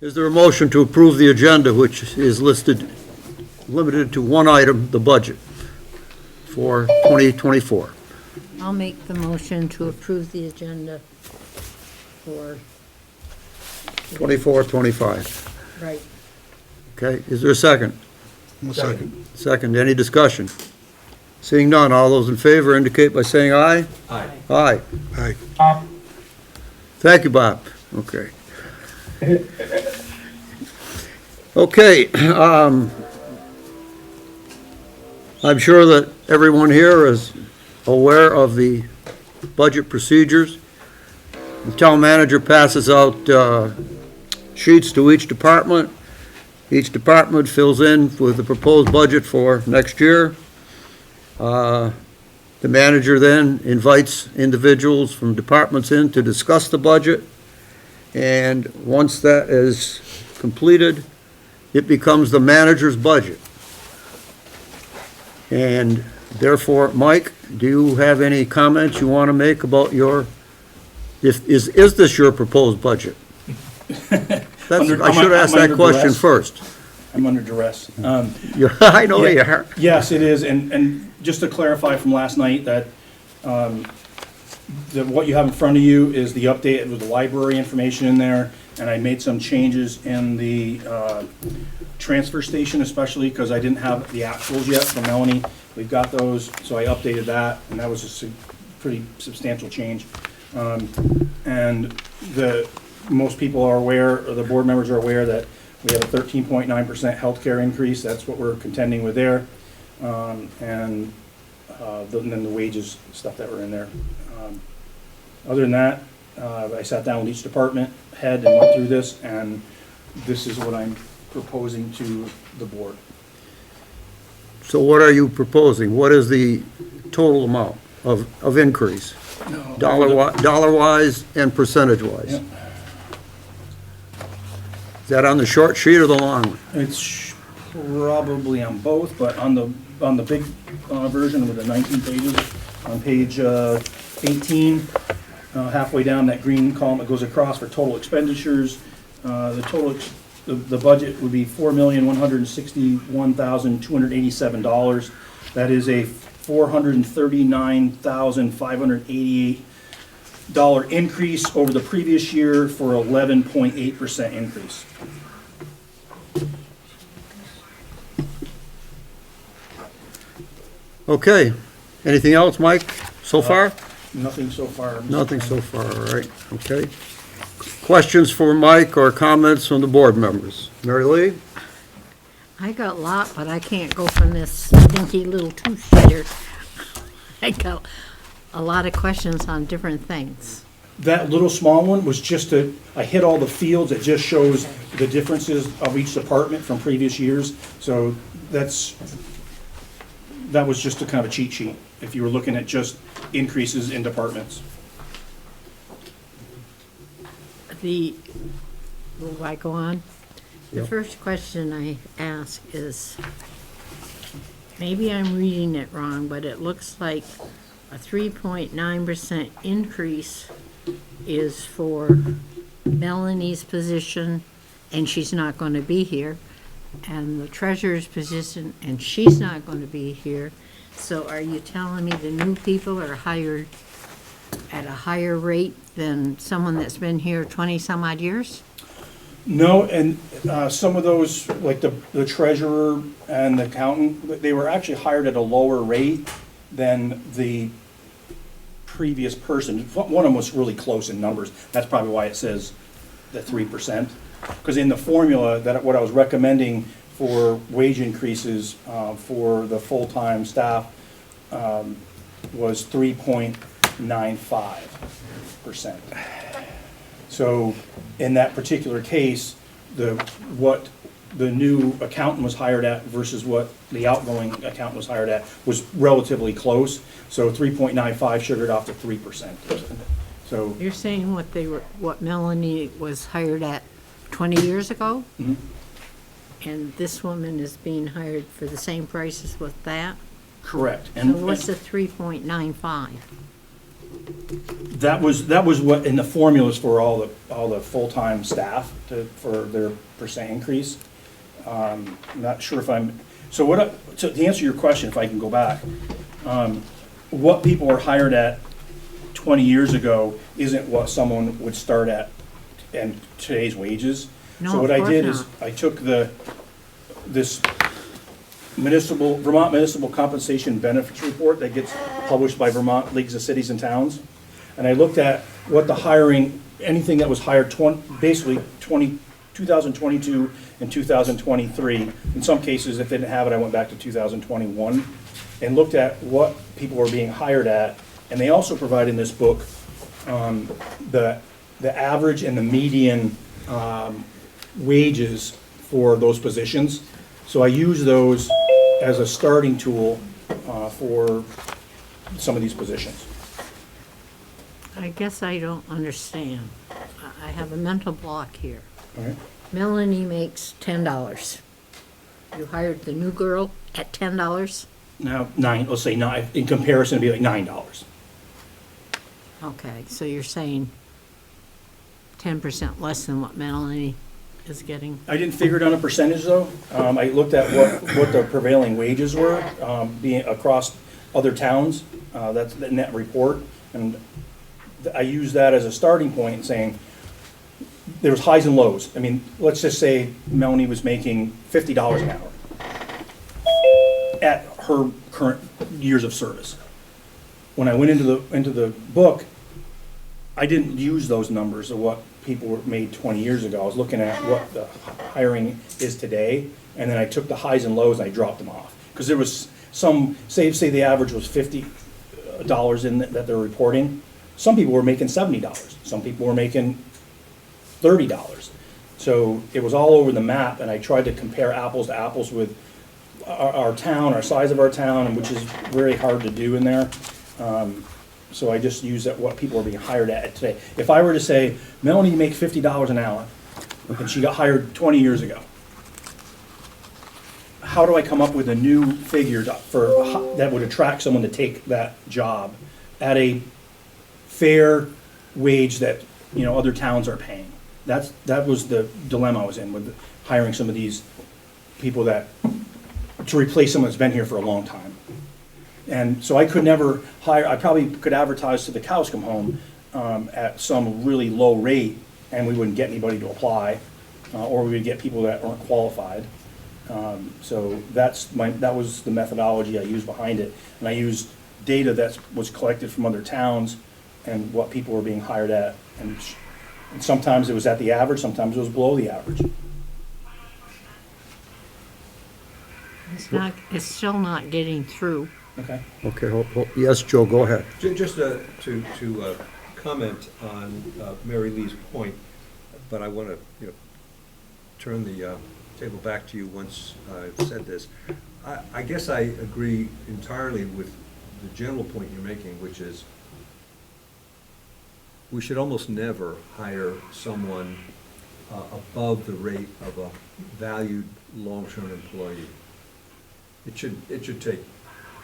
Is there a motion to approve the agenda, which is limited to one item, the budget for 2024? I'll make the motion to approve the agenda for, 24, 25. right, Okay, is there a second? Second. Second, any discussion? Seeing none, all those in favor indicate by saying aye. Aye. Aye. Aye. Thank you, Bob. Okay. Okay, I'm sure that everyone here is aware of the budget procedures. The town manager passes out sheets to each department. Each department fills in with the proposed budget for next year. The manager then invites individuals from departments in to discuss the budget. And once that is completed, it becomes the manager's budget. And therefore, Mike, do you have any comments you want to make about your, is this your proposed budget? I should ask that question first. I'm under duress. I know you are. Yes, it is, and just to clarify from last night, that what you have in front of you is the update with the library information in there, and I made some changes in the transfer station, especially because I didn't have the actuals yet from Melanie. We've got those, so I updated that, and that was a pretty substantial change. And most people are aware, or the board members are aware, that we have a 13.9% healthcare increase. That's what we're contending with there. And then the wages, stuff that were in there. Other than that, I sat down with each department head and went through this, and this is what I'm proposing to the board. So what are you proposing? What is the total amount of increase? Dollar-wise and percentage-wise? Yep. Is that on the short sheet or the long one? It's probably on both, but on the big version with the 19 pages, on page 18, halfway down that green column that goes across for total expenditures, the budget would be $4,161,287. That is a $439,588 increase over the previous year for 11.8% increase. Okay. Anything else, Mike, so far? Nothing so far. Mr. Nothing so Chairman. far, all right, okay. Questions for Mike or comments from the board members? Mary Lee? I got a lot, but I can't go from this stinky little two-sheeter. I got a lot of questions on different things. That little small one was just I hit all the fields. It just shows the differences of each department from previous years. So that was just a kind of a cheat sheet if you were looking at just increases in departments. Will I go on? The Yep. first question I ask is, maybe I'm reading it wrong, but it looks like a 3.9% increase is for Melanie's position, and she's not going to be here, and the treasurer's position, and she's not going to be here. So are you telling me the new people are hired at a higher rate than someone that's been here 20-some-odd years? No, and some of those, like the treasurer and the accountant, they were actually hired at a lower rate than the previous person. One of them was really close in numbers. That's probably why it says the 3%. Because in the formula, what I was recommending for wage increases for the full-time staff was 3.95%. So in that particular case, what the new accountant was hired at versus what the outgoing accountant was hired at was relatively close. So 3.95 sugared off to 3%. So You're saying what Melanie was hired at 20 years ago? Mhm. And this woman is being hired for the same price as with that? correct. So what's the 3.95? that was what, in the formulas for all the full-time staff for their percent increase. I'm not sure if so to answer your question, if I can go back, what people were hired at 20 years ago isn't what someone would start at in today's wages. No, So what of I course did is, not. I took this Vermont Municipal Compensation Benefits Report that gets published by Vermont Leagues of Cities and Towns, and I looked at what the hiring, anything that was hired 2022 and 2023. In some cases, if they didn't have it, I went back to 2021 and looked at what people were being hired at. And they also provide in this book the average and the median wages for those positions. So I use those as a starting tool for some of these positions. I guess I don't understand. I have a mental block here. All right. Melanie makes $10. You hired the new girl at $10? Now, let's say nine, in comparison, it'd be like $9. Okay, so you're saying 10% less than what Melanie is getting? I didn't figure it on a percentage, though. I looked at what the prevailing wages were, being across other towns. That's the net report, and I used that as a starting point, saying there was highs and lows. I mean, let's just say Melanie was making $50 an hour at her current years of service. When I went into the book, I didn't use those numbers of what people were made 20 years ago. I was looking at what the hiring is today, and then I took the highs and lows and I dropped them off. Because there was some, say the average was $50 that they're reporting. Some people were making $70. Some people were making $30. So it was all over the map, and I tried to compare apples to apples with our town, our size of our town, and which is very hard to do in there. So I just use that what people are being hired at today. If I were to say, Melanie, you make $50 an hour, and she got hired 20 years ago, how do I come up with a new figure that would attract someone to take that job at a fair wage that, other towns are paying? That was the dilemma I was in with hiring some of these people to replace someone that's been here for a long time. And so I could never hire, I probably could advertise to the cows come home at some really low rate, and we wouldn't get anybody to apply, or we would get people that aren't qualified. So that was the methodology I used behind it. And I used data that was collected from other towns and what people were being hired at. And sometimes it was at the average, sometimes it was below the average. It's still not getting through. Okay. Okay, yes, Joe, go ahead. Just to comment on Mary Lee's point, but I want to turn the table back to you once I've said this. I guess I agree entirely with the general point you're making, which is we should almost never hire someone above the rate of a valued long-term employee. It should take,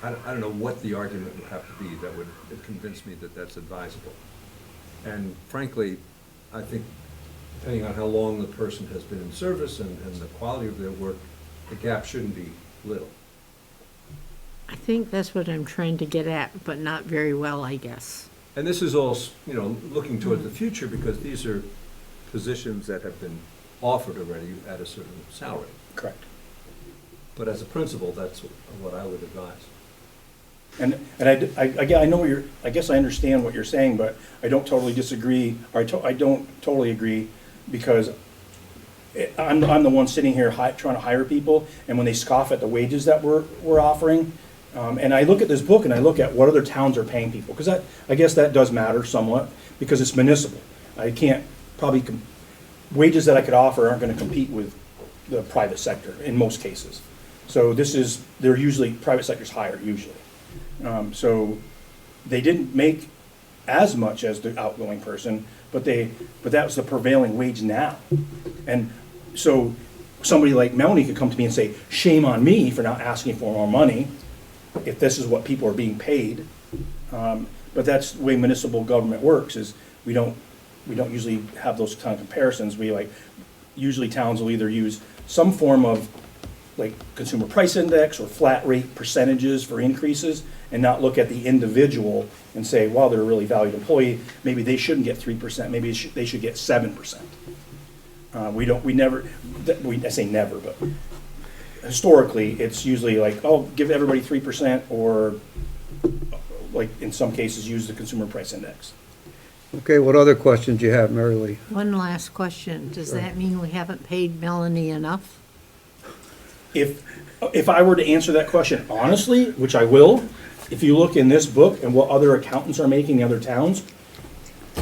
I don't know what the argument would have to be that would convince me that that's advisable. And frankly, I think depending on how long the person has been in service and the quality of their work, the gap shouldn't be little. I think that's what I'm trying to get at, but not very well, I guess. And this is all, looking toward the future, because these are positions that have been offered already at a certain salary. Correct. But as a principle, that's what I would advise. And I know I guess I understand what you're saying, but I don't totally disagree, or I don't totally agree, because I'm the one sitting here trying to hire people, and when they scoff at the wages that we're offering, and I look at this book and I look at what other towns are paying people, because I guess that does matter somewhat, because it's municipal. I can't wages that I could offer aren't going to compete with the private sector in most cases. So they're usually, private sector's higher usually. So they didn't make as much as the outgoing person, but that was the prevailing wage now. And so somebody like Melanie could come to me and say, shame on me for not asking for more money if this is what people are being paid. but that's the way municipal government works, is we don't usually have those kind of comparisons. Usually towns will either use some form of like consumer price index or flat rate percentages for increases, and not look at the individual and say, well, they're a really valued employee, maybe they shouldn't get 3%, maybe they should get 7%. I say never, but historically, it's usually like, oh, give everybody 3%, or like in some cases, use the consumer price index. Okay, what other questions do you have, Mary Lee? One last question. Does that mean we haven't paid Melanie enough? If I were to answer that question honestly, which I will, if you look in this book and what other accountants are making in other towns,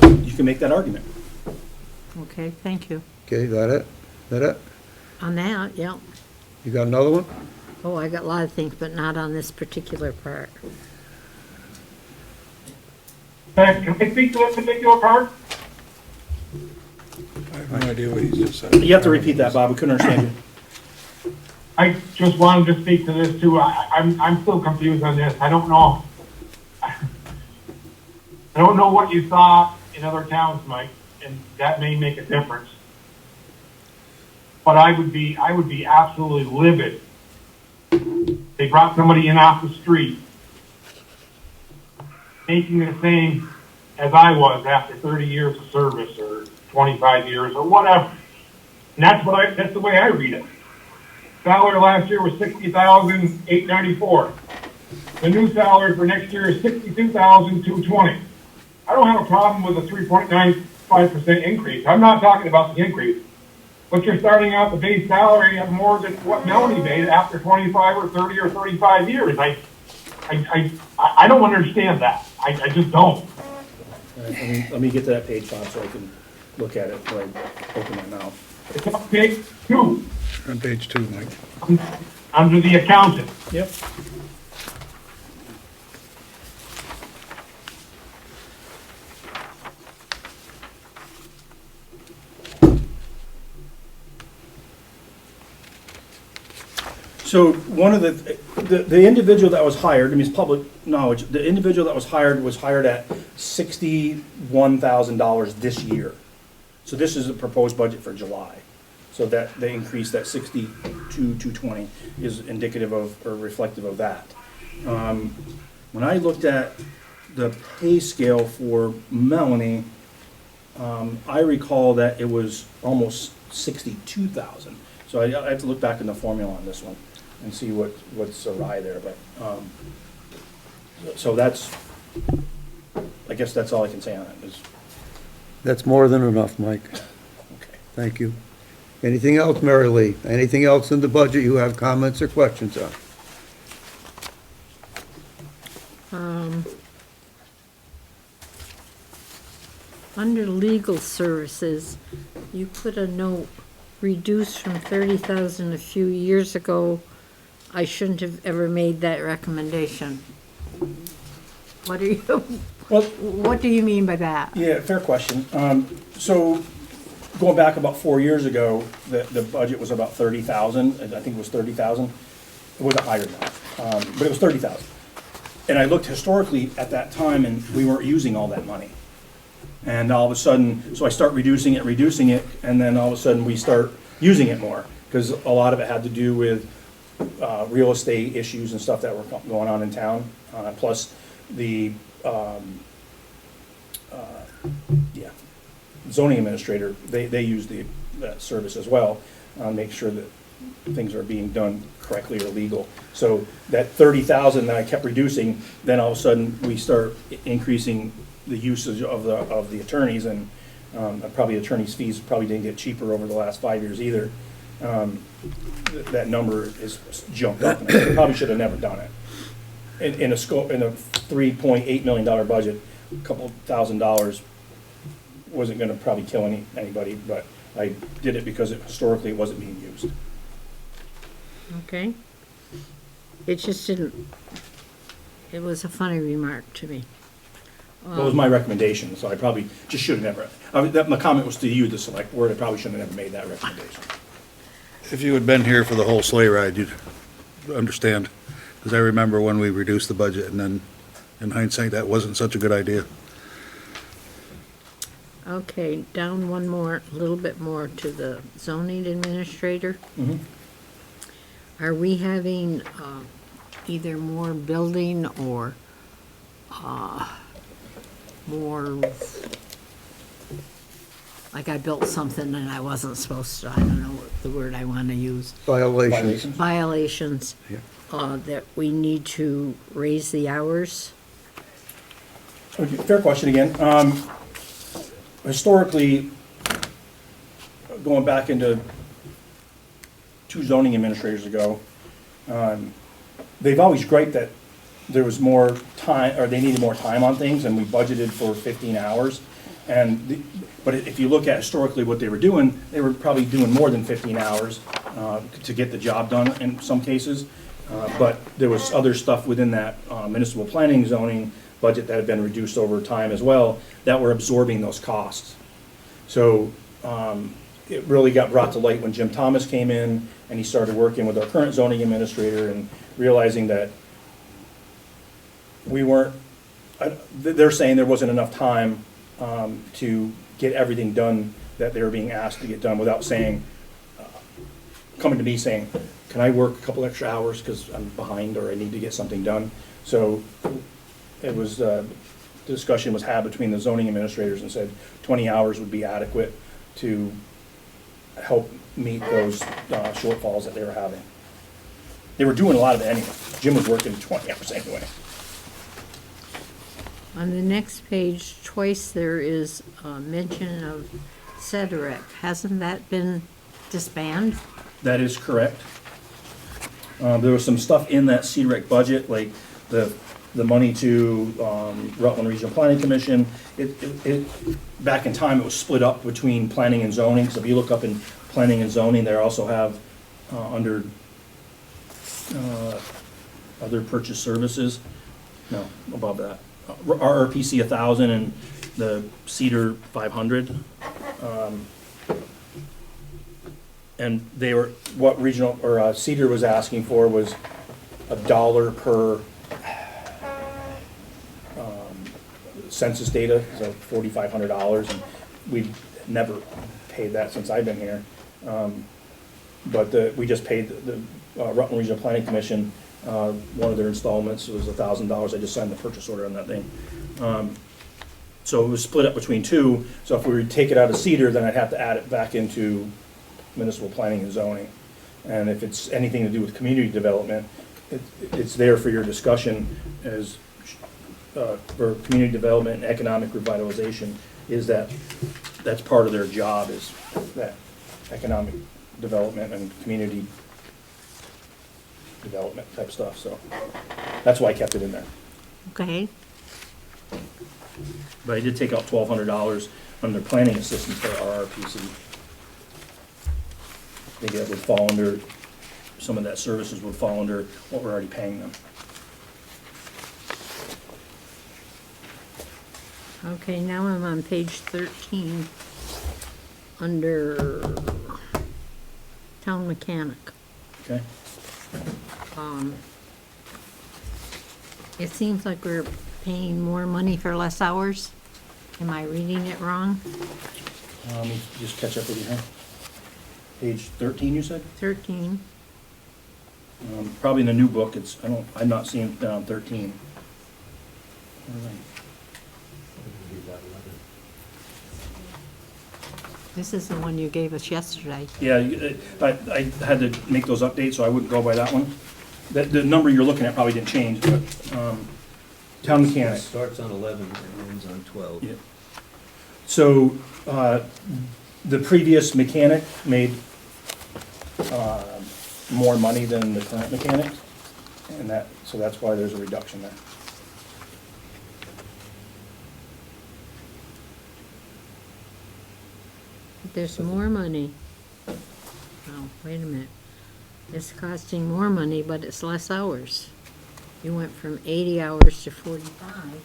you can make that argument. Okay, thank you. Okay, that it? On that, yeah. You got another one? Oh, I got a lot of things, but not on this particular part. Can I speak to that particular part? I have no idea what he just said. You have to repeat that, Bob, we couldn't understand you. I just wanted to speak to this too. I'm still confused on this. I don't know. I don't know what you saw in other towns, Mike, and that may make a difference. But I would be absolutely livid. They brought somebody in off the street, making the same as I was after 30 years of service or 25 years or whatever. And that's the way I read it. Salary last year was $60,894. The new salary for next year is $62,220. I don't have a problem with a 3.95% increase. I'm not talking about the increase. But you're starting out the base salary at more than what Melanie made after 25 or 30 or 35 years. I don't understand that. I just don't. Let me get to that page, Bob, so I can look at it when I open my mouth. It's on page 2, On page 2, Mike. under the accountant. Yep. So one of the individual that was hired, I mean, it's public knowledge, the individual that was hired at $61,000 this year. So this is a proposed budget for July. So that they increased that 62,220 is indicative of, or reflective of that. When I looked at the pay scale for Melanie, I recall that it was almost 62,000. So I have to look back in the formula on this one and see what's awry there, but, so that's, I guess that's all I can say on it, is, That's more than enough, Mike. okay. Thank you. Anything else, Mary Lee? Anything else in the budget you have comments or questions on? Under legal services, you put a note, reduced from 30,000 a few years ago. I shouldn't have ever made that recommendation. What do you mean by that? Yeah, fair question. So going back about 4 years ago, the budget was about 30,000, I think it was 30,000. It wasn't higher than that, but it was 30,000. And I looked historically at that time, and we weren't using all that money. And all of a sudden, so I start reducing it, and then all of a sudden we start using it more, because a lot of it had to do with real estate issues and stuff that were going on in town, plus the zoning administrator, they use that service as well, make sure that things are being done correctly or legal. So that 30,000 that I kept reducing, then all of a sudden we start increasing the usage of the attorneys, and probably attorneys' fees probably didn't get cheaper over the last 5 years either. That number is jumped up, and I probably should have never done it. In a $3.8 million budget, a couple $1,000 wasn't gonna probably kill anybody, but I did it because historically it wasn't being used. Okay. It just didn't, it was a funny remark to me. That was my recommendation, so I probably just should have never, my comment was to you, the select board, I probably shouldn't have never made that recommendation. If you had been here for the whole sleigh ride, you'd understand. Because I remember when we reduced the budget and then In hindsight, that wasn't such a good idea. Okay, down one more, a little bit more to the zoning administrator. Mhm. Are we having either more building or more, like I built something and I wasn't supposed to, I don't know what the word I want to use, Violations. violations, Yeah. that we need to raise the hours? Okay, fair question again. Historically, going back into 2 zoning administrators ago, they've always griped that there was more time, or they needed more time on things, and we budgeted for 15 hours. But if you look at historically what they were probably doing more than 15 hours to get the job done in some cases. But there was other stuff within that municipal planning zoning budget that had been reduced over time as well, that were absorbing those costs. So it really got brought to light when Jim Thomas came in and he started working with our current zoning administrator and realizing that we weren't, they're saying there wasn't enough time to get everything done that they were being asked to get done without saying, coming to me saying, can I work a couple extra hours because I'm behind or I need to get something done? So it was, the discussion was had between the zoning administrators and said 20 hours would be adequate to help meet those shortfalls that they were having. They were doing a lot of it anyway. Jim was working 20 hours anyway. On the next page, twice there is a mention of CEDREC. Hasn't that been disbanded? That is correct. There was some stuff in that CDREC budget, like the money to Rutland Regional Planning Commission. Back in time, it was split up between planning and zoning. So if you look up in planning and zoning, they also have under other purchase services. No, above that. RRPC 1,000 and the Cedar 500. And they were, what regional, or Cedar was asking for was $1 per census data, so $4,500, and we've never paid that since I've been here. But we just paid the Rutland Regional Planning Commission, one of their installments was $1,000. I just signed the purchase order on that thing. So it was split up between 2, so if we were to take it out of Cedar, then I'd have to add it back into municipal planning and zoning. And if it's anything to do with community development, it's there for your discussion as for community development and economic revitalization, is that's part of their job, is that economic development and community development type stuff. So that's why I kept it in there. Okay, But I did take out $1,200 under planning assistance for RRPC. Maybe that would fall under, some of that services would fall under what we're already paying them. okay, now I'm on page 13, under town mechanic. Okay? It seems like we're paying more money for less hours. Am I reading it wrong? Let me just catch up with you here. Page 13, you said? 13, Probably in the new book, I'm not seeing it on 13. this is the one you gave us yesterday. Yeah, I had to make those updates, so I wouldn't go by that one. The number you're looking at probably didn't change, but, town It mechanic. starts on 11 and ends on 12. Yeah. So, the previous mechanic made more money than the current mechanic, and so that's why there's a reduction there. There's more money. Oh, wait a minute. It's costing more money, but it's less hours. You went from 80 hours to 45.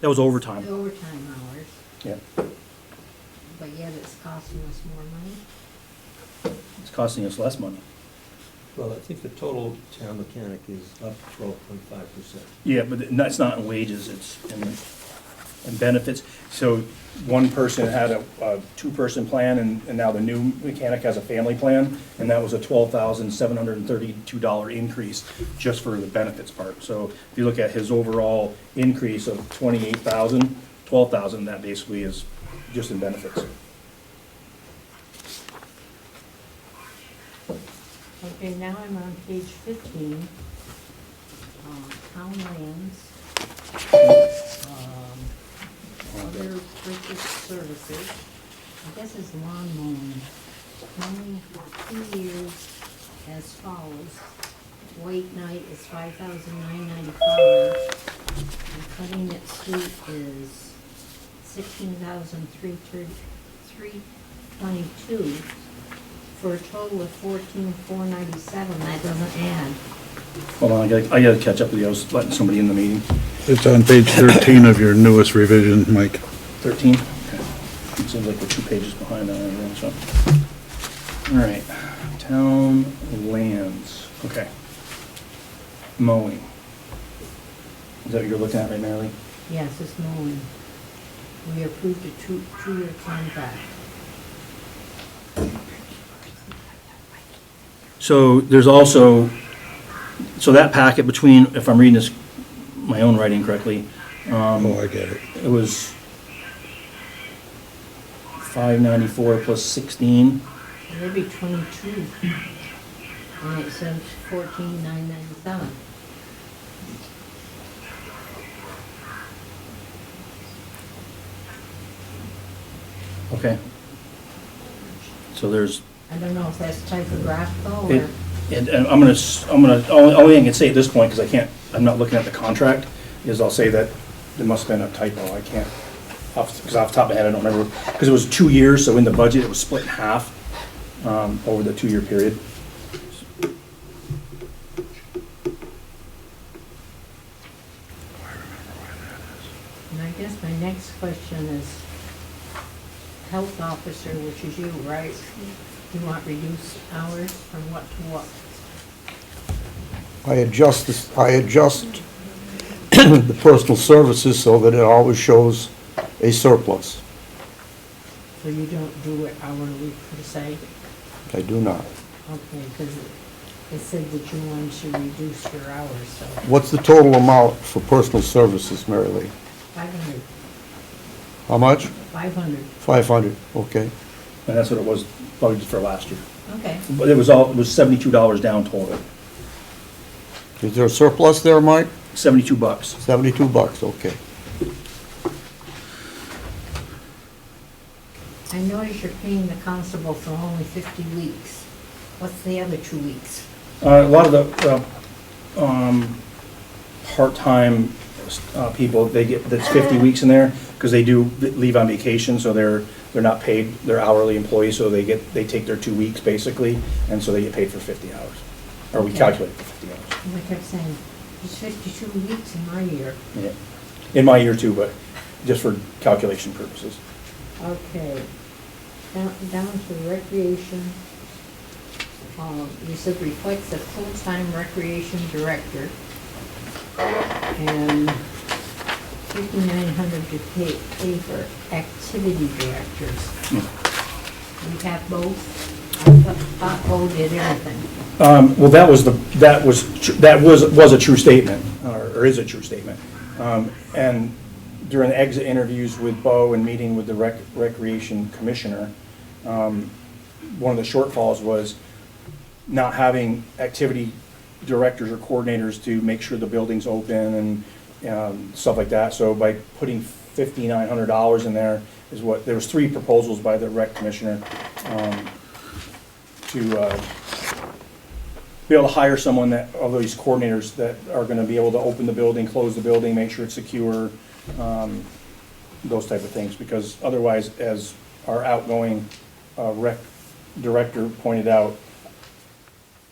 That was overtime. Overtime hours, Yeah, but yet it's costing us more money. it's costing us less money. Well, I think the total town mechanic is up 12.5%. Yeah, but that's not in wages, it's in benefits. So one person had a two-person plan, and now the new mechanic has a family plan, and that was a $12,732 increase just for the benefits part. So if you look at his overall increase of 28,000, 12,000, that basically is just in benefits. Okay, now I'm on page 15, town lands, other purchase services. I guess it's lawn mowing. Mowing for 2 years as follows. White Knight is $5,995, and cutting it sweet is $16,322. For a total of $14,497, that doesn't add. Hold on, I gotta catch up with you, I was letting somebody in the meeting. It's on page 13 of your newest revision, Mike. 13? Okay. It seems like we're 2 pages behind on everyone, so. All right, town lands, okay. Mowing. Is that what you're looking at right, Mary Lee? Yes, it's mowing. We approved a two-year contract. So there's also, so that packet between, if I'm reading this, my own writing correctly, Oh, I get it. it was 594 plus 16. Maybe 22. And it says 14,997. Okay. So there's, I don't know if that's typographical it, or, and I'm gonna, only thing I can say at this point, because I can't, I'm not looking at the contract, is I'll say that there must have been a typo, I can't, because off the top of my head, I don't remember, because it was 2 years, so in the budget, it was split in half, over the 2-year period. and I guess my next question is, health officer, which is you, right? You want reduced hours from what to what? I adjust the personal services so that it always shows a surplus. So you don't do it hourly per se? I do not. Okay, because it said that you wanted to reduce your hours, so What's the total amount for personal services, Mary Lee? 500, How much? 500, 500, okay. And that's what it was probably for last year. okay. But it was $72 down total, Is there a surplus there, Mike? $72. $72, okay. I notice you're paying the constable for only 50 weeks. What's the other 2 weeks? A lot of the part-time people, they get, that's 50 weeks in there, because they do leave on vacation, so they're not paid, they're hourly employees, so they take their 2 weeks basically, and so they get paid for 50 hours. Or we Okay. calculate for 50 hours. And I kept saying, it's 52 weeks in my year. Yeah. In my year too, but just for calculation purposes. Okay. Down to recreation. You said reflects a full-time recreation director. And 5,900 to pay for activity directors. We have both. I thought Bo did everything. Well, that was a true statement, or is a true statement. And during the exit interviews with Bo and meeting with the recreation commissioner, one of the shortfalls was not having activity directors or coordinators to make sure the building's open and stuff like that. So by putting $5,900 in there is what, there was 3 proposals by the rec commissioner to be able to hire someone that, of these coordinators that are gonna be able to open the building, close the building, make sure it's secure, those type of things. Because otherwise, as our outgoing rec director pointed out,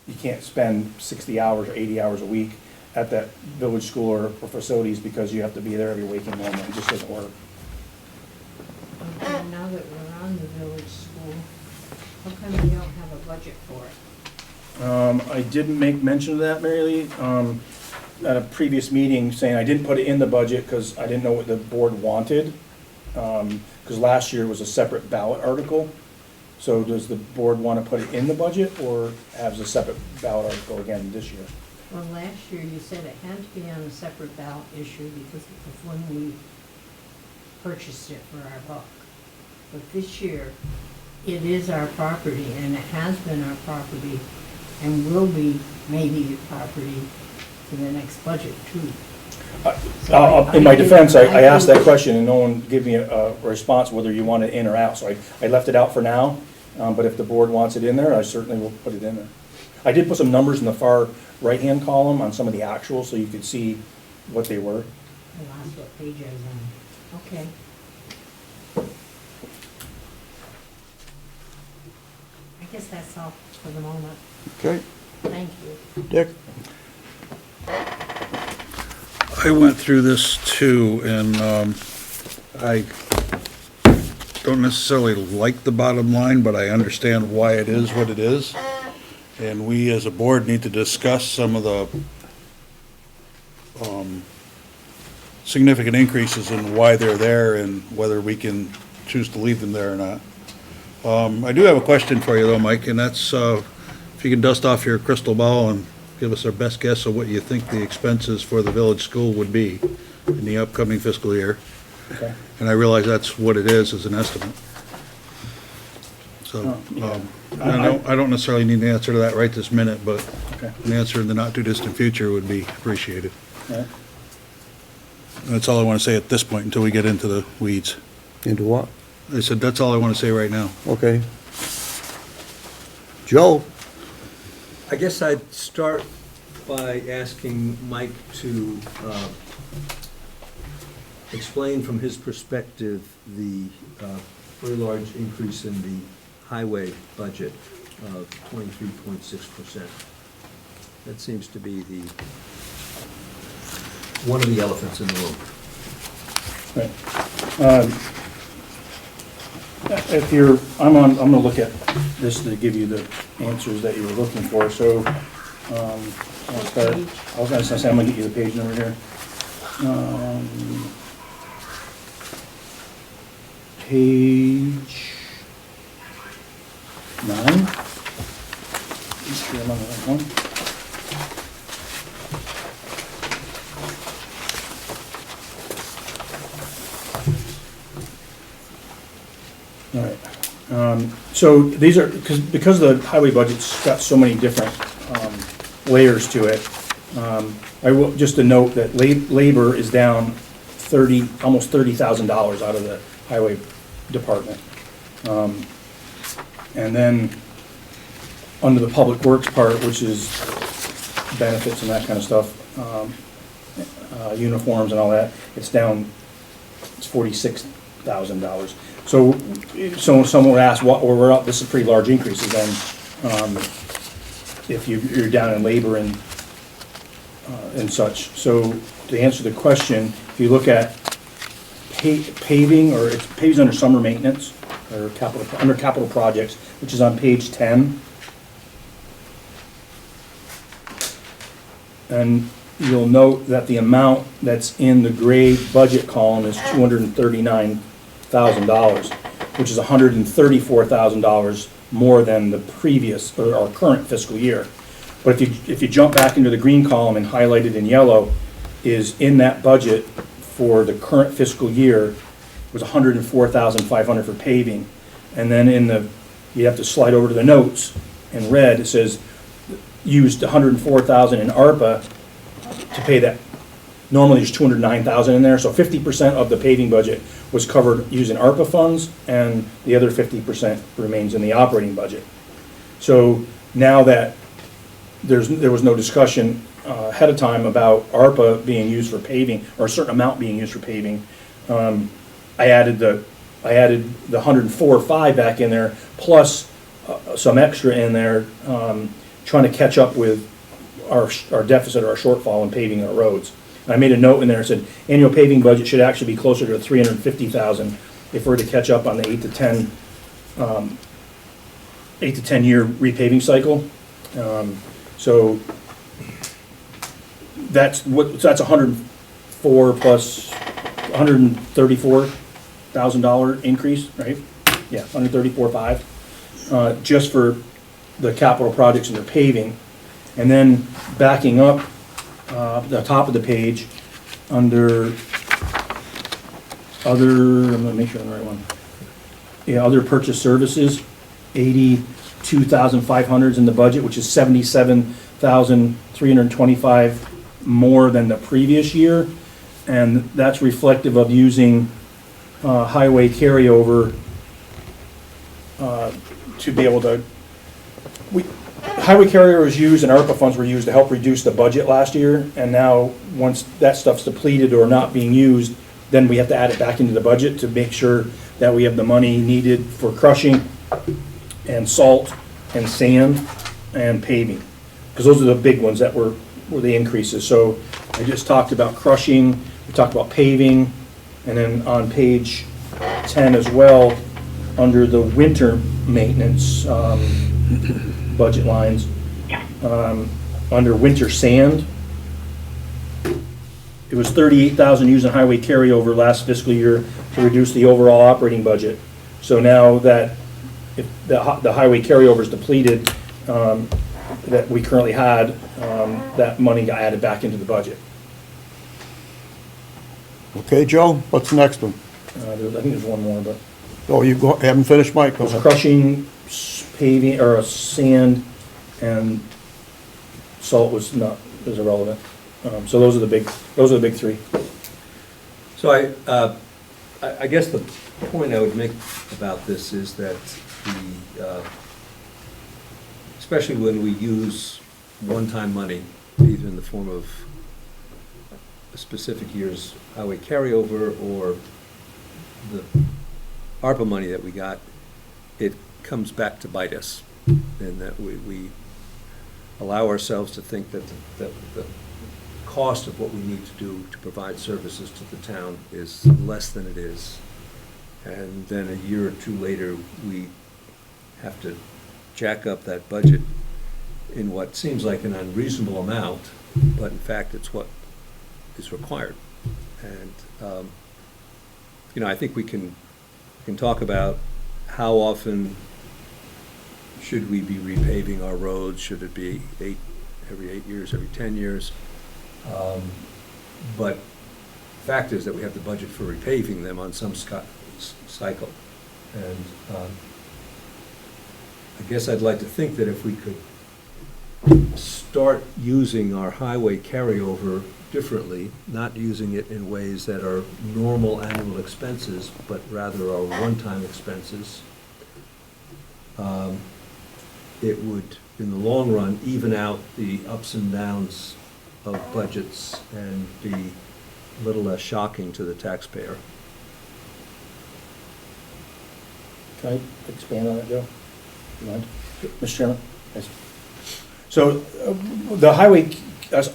you can't spend 60 hours or 80 hours a week at that village school or facilities, because you have to be there every waking moment. It just doesn't work. Okay, now that we're on the village school, how come we don't have a budget for it? I didn't make mention of that, Mary Lee, at a previous meeting, saying I didn't put it in the budget because I didn't know what the board wanted. Because last year was a separate ballot article. So does the board want to put it in the budget or have a separate ballot article again this year? Well, last year you said it had to be on a separate ballot issue because of when we purchased it for our buck. But this year, it is our property and it has been our property and will be maybe property for the next budget too. In my defense, I asked that question and no one gave me a response whether you want it in or out. So I left it out for now, but if the board wants it in there, I certainly will put it in there. I did put some numbers in the far right-hand column on some of the actuals so you could see what they were. I lost what page I was on. Okay. I guess that's all for the moment. Okay, Thank you. Dick? I went through this too, and I don't necessarily like the bottom line, but I understand why it is what it is. And we, as a board, need to discuss some of the significant increases and why they're there and whether we can choose to leave them there or not. I do have a question for you though, Mike, and that's if you can dust off your crystal ball and give us our best guess of what you think the expenses for the village school would be in the upcoming fiscal year. Okay. And I realize that's what it is an estimate. So, I don't necessarily need an answer to that right this minute, but Okay. an answer in the not-too-distant future would be appreciated. Yeah. That's all I want to say at this point until we get into the weeds. Into what? I said, that's all I want to say right now. Okay. Joe? I guess I'd start by asking Mike to explain from his perspective the very large increase in the highway budget of 23.6%. That seems to be one of the elephants in the room. Right. If you're, I'm gonna look at this to give you the answers that you were looking for, so, I'll start, I was gonna say, I'm gonna get you the page number here. Page 9. Make sure I'm on the right one. All right, so these are, because the highway budget's got so many different layers to it, I will, just a note that labor is down almost $30,000 out of the highway department. And then, under the public works part, which is benefits and that kind of stuff, uniforms and all that, it's down, it's $46,000. So someone would ask, what, or we're up, this is pretty large increases then, if you're down in labor and such. So to answer the question, if you look at paving, or it's paving under summer maintenance, or under capital projects, which is on page 10. And you'll note that the amount that's in the gray budget column is $239,000, which is $134,000 more than the previous, or our current fiscal year. But if you jump back into the green column and highlight it in yellow, is in that budget for the current fiscal year was $104,500 for paving. And then you have to slide over to the notes, in red, it says, used $104,000 in ARPA to pay that. Normally there's $209,000 in there, so 50% of the paving budget was covered using ARPA funds, and the other 50% remains in the operating budget. So now that there was no discussion ahead of time about ARPA being used for paving, or a certain amount being used for paving, I added the 104.5 back in there, plus some extra in there, trying to catch up with our deficit or our shortfall in paving our roads. And I made a note in there that said annual paving budget should actually be closer to $350,000 if we're to catch up on the 8 to 10 year repaving cycle. So that's what, so that's 104 plus $134,000 increase, right? Yeah, 134.5, just for the capital projects and their paving. And then backing up, the top of the page, under other, I'm gonna make sure I'm the right one. Yeah, other purchase services, 82,500 is in the budget, which is 77,325 more than the previous year. And that's reflective of using highway carryover to be able to, highway carryover was used and ARPA funds were used to help reduce the budget last year. And now, once that stuff's depleted or not being used, then we have to add it back into the budget to make sure that we have the money needed for crushing and salt and sand and paving. Because those are the big ones that were the increases. So I just talked about crushing, we talked about paving, and then on page 10 as well, under the winter maintenance budget lines, under winter sand, it was 38,000 used in highway carryover last fiscal year to reduce the overall operating budget. So now that if the highway carryover is depleted, that we currently had, that money got added back into the budget. Okay, Joe, what's the next one? I think there's one more, but Oh, haven't finished, Mike? it was crushing, paving, or sand, and salt was irrelevant. So those are the big three. So I guess the point I would make about this is that especially when we use one-time money, either in the form of a specific year's highway carryover or the ARPA money that we got, it comes back to bite us, in that we allow ourselves to think that the cost of what we need to do to provide services to the town is less than it is. And then a year or two later, we have to jack up that budget in what seems like an unreasonable amount, but in fact, it's what is required. And, I think we can talk about how often should we be repaving our roads? Should it be every 8 years, every 10 years? But the fact is that we have the budget for repaving them on some cycle. And I guess I'd like to think that if we could start using our highway carryover differently, not using it in ways that are normal annual expenses, but rather are one-time expenses, it would, in the long run, even out the ups and downs of budgets and be a little less shocking to the taxpayer. Can I expand on that, Joe? You mind? Mr. Chairman? Yes. So the highway,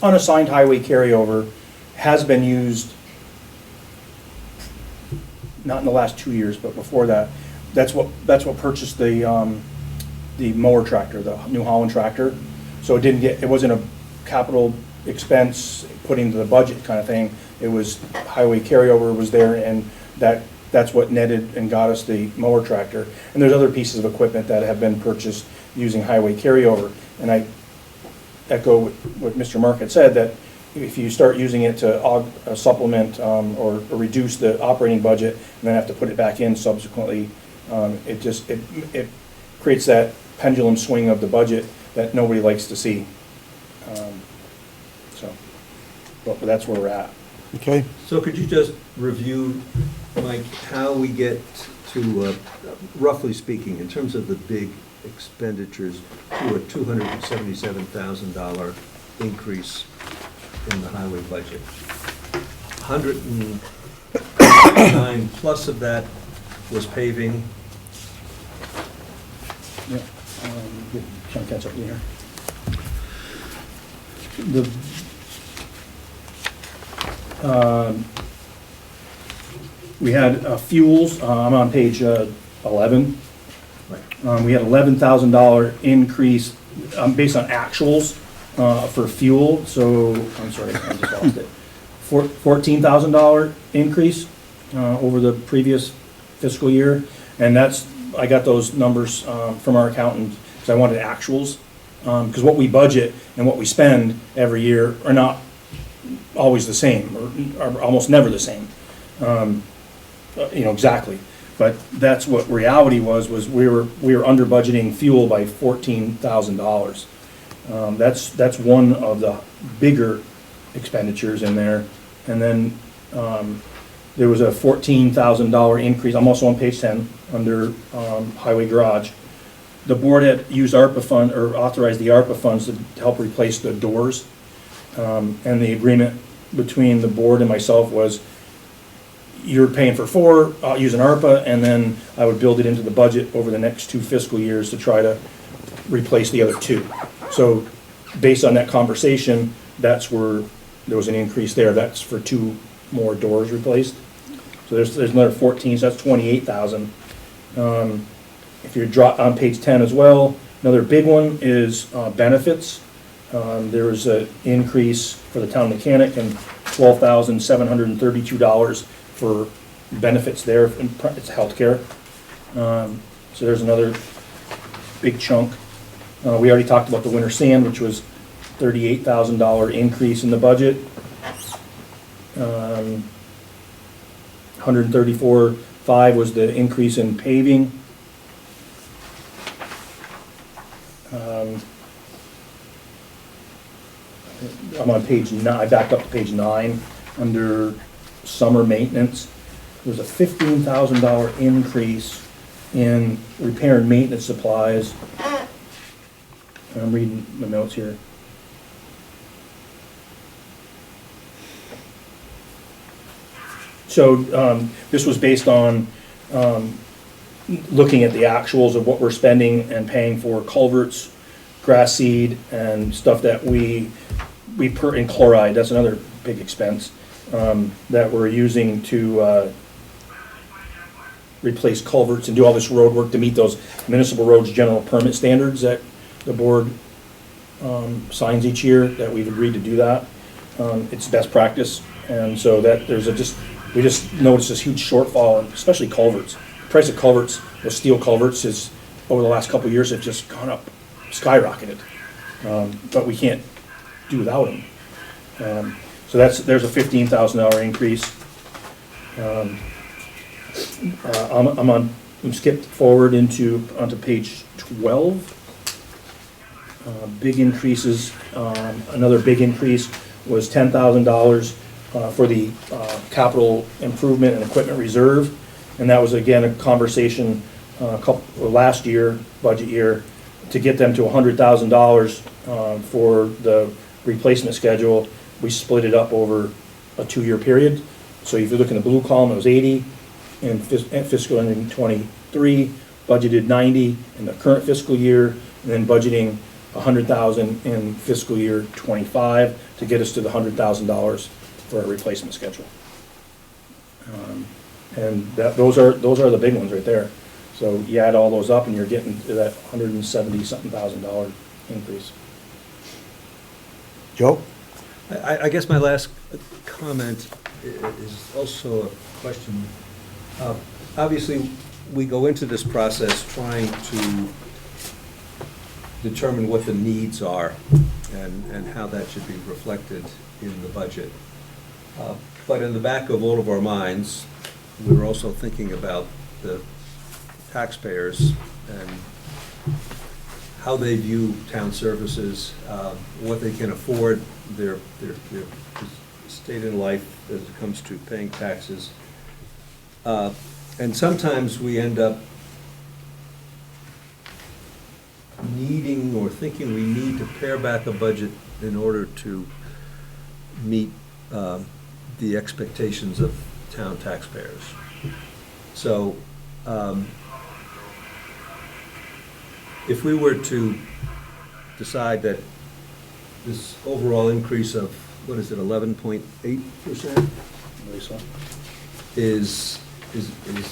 unassigned highway carryover has been used, not in the last 2 years, but before that. That's what purchased the mower tractor, the New Holland tractor. So it wasn't a capital expense put into the budget kind of thing. It was highway carryover was there, and that's what netted and got us the mower tractor. And there's other pieces of equipment that have been purchased using highway carryover. And I echo what Mr. Mark had said, that if you start using it to supplement or reduce the operating budget and then have to put it back in subsequently, it creates that pendulum swing of the budget that nobody likes to see. But that's where we're at. Okay, So could you just review, Mike, how we get to, roughly speaking, in terms of the big expenditures, to a $277,000 increase in the highway budget? 109 plus of that was paving. Yeah. Trying to catch up here. We had fuels, I'm on page 11. Right. We had $11,000 increase based on actuals, for fuel, so, I'm sorry, I just lost it. $14,000 increase, over the previous fiscal year, and that's, I got those numbers, from our accountant, because I wanted actuals. Because what we budget and what we spend every year are not always the same, or are almost never the same. Exactly. But that's what reality was we were under budgeting fuel by $14,000. That's one of the bigger expenditures in there. And then, there was a $14,000 increase, I'm also on page 10, under, highway garage. The board had used ARPA fund, or authorized the ARPA funds to help replace the doors. And the agreement between the board and myself was, you're paying for 4, using ARPA, and then I would build it into the budget over the next 2 fiscal years to try to replace the other 2. So, based on that conversation, that's where there was an increase there. That's for 2 more doors replaced. So there's another 14, so that's 28,000. If you drop on page 10 as well, another big one is benefits. There was an increase for the town mechanic and $12,732 for benefits there. It's healthcare. So there's another big chunk. We already talked about the winter sand, which was $38,000 increase in the budget. 134.5 was the increase in paving. I'm on page 9, I backed up to page 9, under summer maintenance. There's a $15,000 increase in repair and maintenance supplies. I'm reading the notes here. So this was based on looking at the actuals of what we're spending and paying for culverts, grass seed, and stuff that we put in chloride. That's another big expense that we're using to replace culverts and do all this road work to meet those municipal roads general permit standards that the board signs each year, that we've agreed to do that. It's best practice, and so that we just noticed this huge shortfall, especially culverts. The price of culverts, those steel culverts, is over the last couple of years have just gone up, skyrocketed. But we can't do without them. So there's a $15,000 increase. I'm skipped forward onto page 12. Big increases. Another big increase was $10,000 for the capital improvement and equipment reserve, and that was again a conversation last year, budget year, to get them to $100,000 for the replacement schedule. We split it up over a 2-year period. So if you look in the blue column, it was 80 in fiscal year 23, budgeted 90 in the current fiscal year, and then budgeting 100,000 in fiscal year 25 to get us to the $100,000 for a replacement schedule. And those are the big ones right there. So you add all those up and you're getting to that $170,000 increase. Joe? I guess my last comment is also a question. Obviously, we go into this process trying to determine what the needs are and how that should be reflected in the budget. But in the back of all of our minds, we're also thinking about the taxpayers and how they view town services, what they can afford, their state in life as it comes to paying taxes. And sometimes we end up needing or thinking we need to pare back a budget in order to meet the expectations of town taxpayers. So if we were to decide that this overall increase of, what is it, 11.8%? is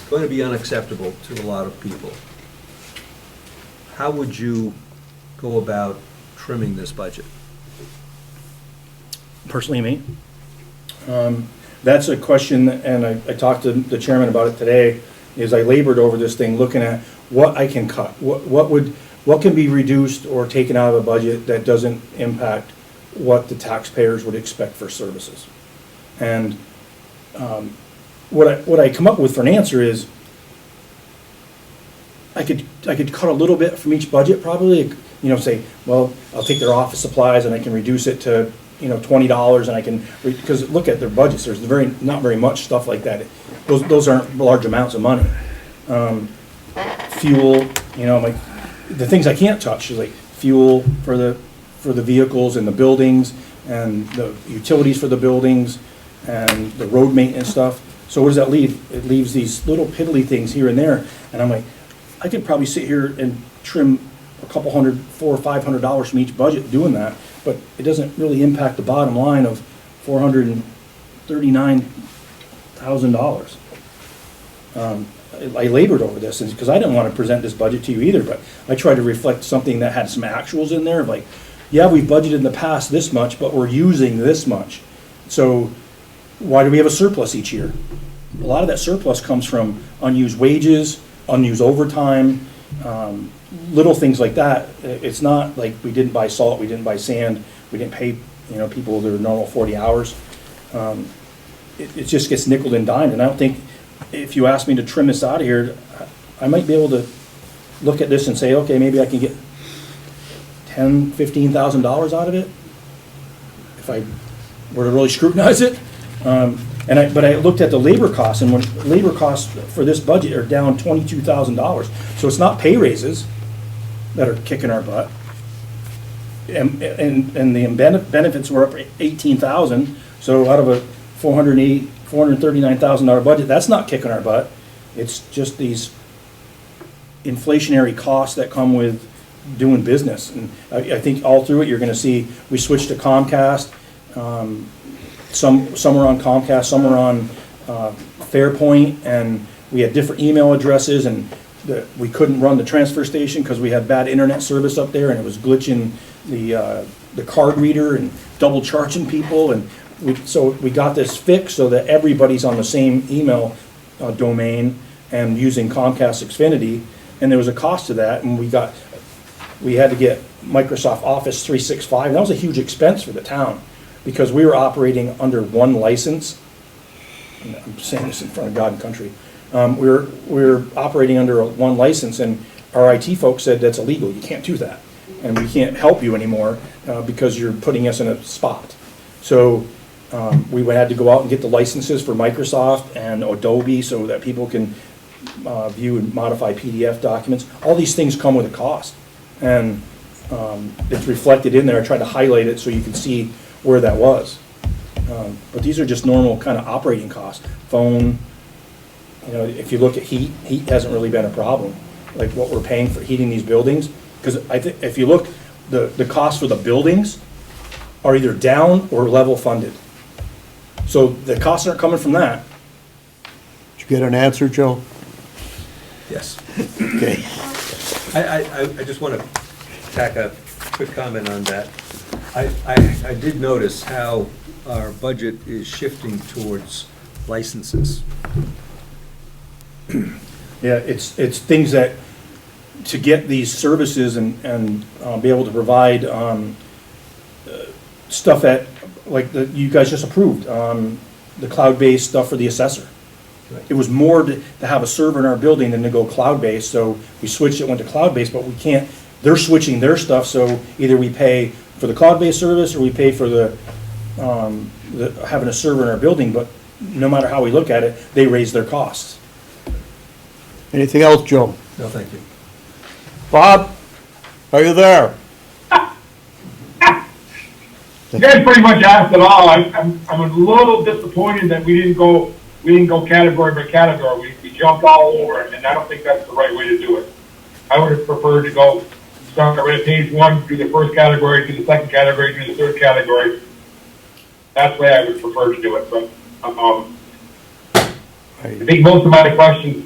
going to be unacceptable to a lot of people, how would you go about trimming this budget? Personally, me? That's a question, and I talked to the chairman about it today, is I labored over this thing, looking at what I can cut. What can be reduced or taken out of a budget that doesn't impact what the taxpayers would expect for services? And what I come up with for an answer is, I could cut a little bit from each budget, probably, say, well, I'll take their office supplies and I can reduce it to, $20, and I can, because look at their budgets, there's not very much stuff like that. Those aren't large amounts of money. Fuel, the things I can't touch is like fuel for the vehicles and the buildings, and the utilities for the buildings, and the road maintenance stuff. So what does that leave? It leaves these little piddly things here and there, and I'm like, I could probably sit here and trim a couple $400 or $500 from each budget doing that, but it doesn't really impact the bottom line of $439,000. I labored over this, because I didn't want to present this budget to you either, but I tried to reflect something that had some actuals in there, like, yeah, we've budgeted in the past this much, but we're using this much. So why do we have a surplus each year? A lot of that surplus comes from unused wages, unused overtime, little things like that. It's not like we didn't buy salt, we didn't buy sand, we didn't pay, people their normal 40 hours. It just gets nickel and dimed, and I don't think, if you ask me to trim this out of here, I might be able to look at this and say, okay, maybe I can get $10,000, $15,000 out of it if I were to really scrutinize it. But I looked at the labor costs, and when labor costs for this budget are down $22,000. So it's not pay raises that are kicking our butt. And the benefits were up $18,000. So out of a $439,000 budget, that's not kicking our butt. It's just these inflationary costs that come with doing business. And I think all through it, you're gonna see, we switched to Comcast. Some were on Comcast, some were on Fairpoint, and we had different email addresses, and we couldn't run the transfer station because we had bad internet service up there, and it was glitching the card reader and double charging people, and so we got this fixed so that everybody's on the same email domain and using Comcast Xfinity, and there was a cost to that, and we had to get Microsoft Office 365, and that was a huge expense for the town, because we were operating under one license. And I'm saying this in front of God and country. We were operating under one license, and our IT folks said that's illegal. You can't do that, and we can't help you anymore because you're putting us in a spot. So we had to go out and get the licenses for Microsoft and Adobe so that people can view and modify PDF documents. All these things come with a cost, and it's reflected in there. I tried to highlight it so you can see where that was. But these are just normal kind of operating costs. Phone, if you look at heat hasn't really been a problem, like what we're paying for heating these buildings. Because I think if you look, the costs for the buildings are either down or level funded. So the costs aren't coming from that. Did you get an answer, Joe? Yes. Okay. I just want to tack a quick comment on that. I did notice how our budget is shifting towards licenses. Yeah, it's things that, to get these services and be able to provide stuff that, like you guys just approved, the cloud-based stuff for the assessor. Right. It was more to have a server in our building than to go cloud-based, so we switched it, went to cloud-based, but we can't, they're switching their stuff, so either we pay for the cloud-based service or we pay for the having a server in our building, but no matter how we look at it, they raise their costs. Anything else, Joe? No, thank you. Bob, are you there? You guys pretty much asked it all. I'm a little disappointed that we didn't go category by category. We jumped all over it, and I don't think that's the right way to do it. I would have preferred to go start at page 1, do the first category, do the second category, do the third category. That's the way I would prefer to do it. But I think most of my questions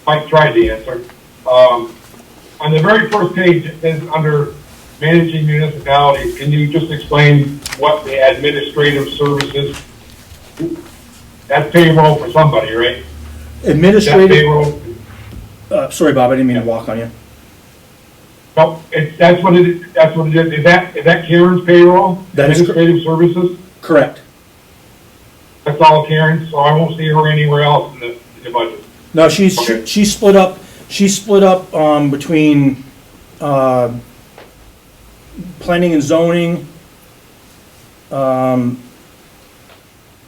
Mike tried to answer. On the very first page, it says under managing municipalities, can you just explain what the administrative services? That's payroll for somebody, right? That's Administrative, payroll. sorry, Bob, I didn't mean to walk on you. No, that's what it is. That's what it is. Is that Karen's payroll? That is Administrative services? Correct. That's all Karen, so I won't see her anywhere else in the budget. No, Okay. she's split up, between, planning and zoning,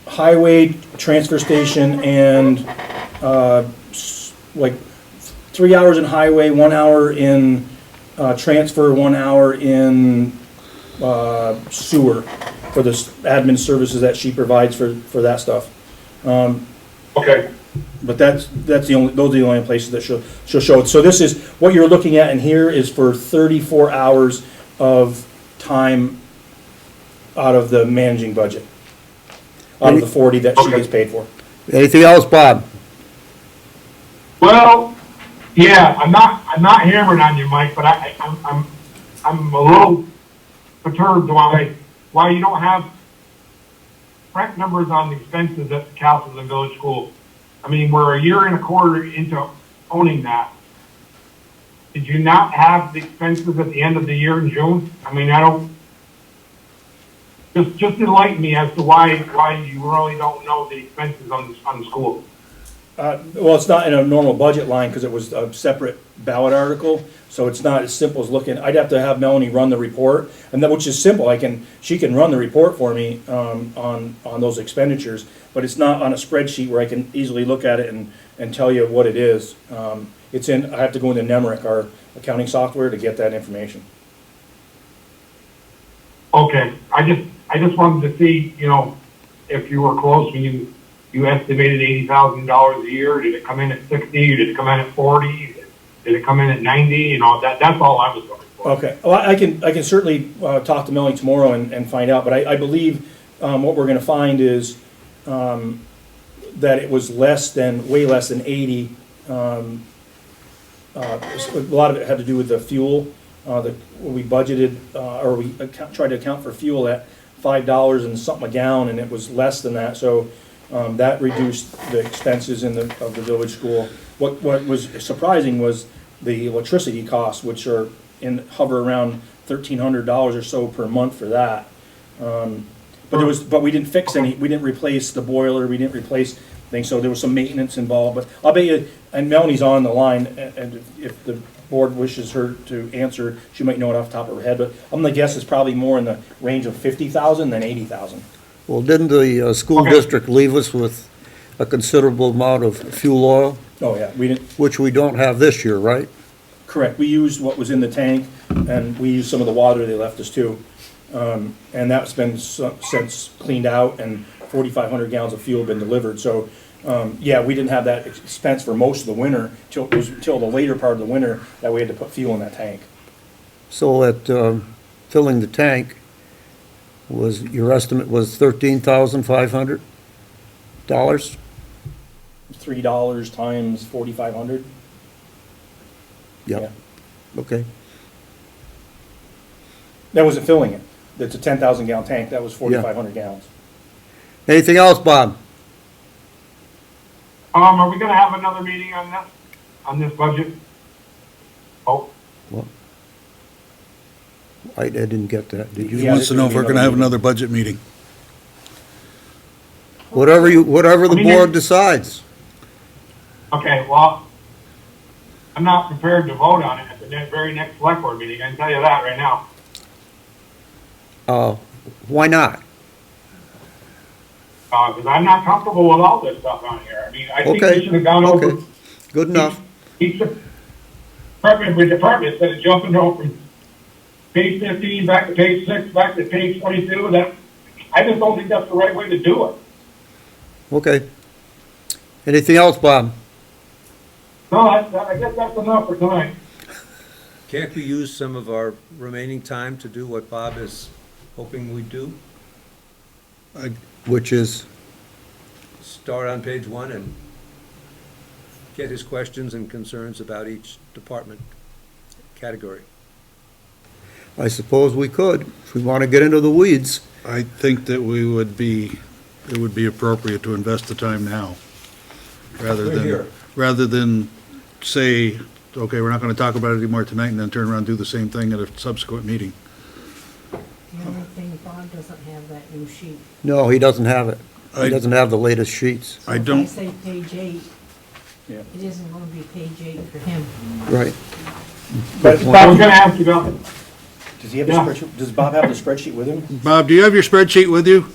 highway, transfer station, and, like, 3 hours in highway, 1 hour in, transfer, 1 hour in, sewer, for the admin services that she provides for that stuff. Okay, But those are the only places that she'll show it. So this is, what you're looking at in here is for 34 hours of time out of the managing budget. Out of the 40 that she gets paid for. Anything else, Bob? well, yeah, I'm not hammering on you, Mike, but I'm a little perturbed why you don't have correct numbers on the expenses at the Castleton Village School. I mean, we're a year and a quarter into owning that. Did you not have the expenses at the end of the year in June? I mean, I don't, just enlighten me as to why you really don't know the expenses on the school. Well, it's not in a normal budget line because it was a separate ballot article, so it's not as simple as looking. I'd have to have Melanie run the report, and that, which is simple. She can run the report for me on those expenditures, but it's not on a spreadsheet where I can easily look at it and tell you what it is. I have to go into Nemrick, our accounting software, to get that information. Okay, I just wanted to see, if you were close when you estimated $80,000 a year. Did it come in at 60? Did it come in at 40? Did it come in at 90? That's all I was looking for. Okay, well, I can certainly talk to Melanie tomorrow and find out, but I believe what we're gonna find is that it was way less than 80. A lot of it had to do with the fuel. We budgeted, or we tried to account for fuel at $5 and something a gallon, and it was less than that, so that reduced the expenses of the village school. What was surprising was the electricity costs, which hover around $1,300 or so per month for that. But we didn't fix we didn't replace the boiler, we didn't replace things, so there was some maintenance involved. But I'll bet you, and Melanie's on the line, and if the board wishes her to answer, she might know it off the top of her head, but I'm gonna guess it's probably more in the range of 50,000 than 80,000. Well, didn't the school Okay. district leave us with a considerable amount of fuel oil, Oh, yeah, we didn't, which we don't have this year, right? correct, we used what was in the tank, and we used some of the water they left us too. And that's been since cleaned out, and 4,500 gallons of fuel have been delivered, so, yeah, we didn't have that expense for most of the winter, till the later part of the winter, that we had to put fuel in that tank. So at filling the tank, your estimate was $13,500? $3 times 4,500. Yep, okay. That wasn't filling it. That's a 10,000 gallon tank. That was 4,500 gallons. Anything else, Bob? Are we gonna have another meeting on this budget? Oh, I didn't get that, did you? He Yeah, wants to know if we're gonna have another budget meeting. Whatever the mean, board decides. okay, well, I'm not prepared to vote on it at the very next select board meeting, I can tell you that right now. Why not? Because I'm not comfortable with all this stuff on here. I mean, I think Okay, we should have gone over okay. Good enough. each department by department instead of jumping over from page 15 back to page 6, back to page 22. I just don't think that's the right way to do it. Okay. Anything else, Bob? No, I guess that's enough for tonight. Can't we use some of our remaining time to do what Bob is hoping we do? Which is, Start on page 1 and get his questions and concerns about each department category. I suppose we could, if we want to get into the weeds. I think that it would be appropriate to invest the time now, Here. rather than say, okay, we're not gonna talk about it anymore tonight, and then turn around and do the same thing at a subsequent meeting. The only thing, Bob doesn't have that new sheet. No, he doesn't have it. He I- doesn't have the latest sheets. So I if don't- I say page 8, Yeah. it isn't gonna be page 8 for him. Right. But I was gonna ask you about, does he have the Yeah. spreadsheet, does Bob have the spreadsheet with him? Bob, do you have your spreadsheet with you?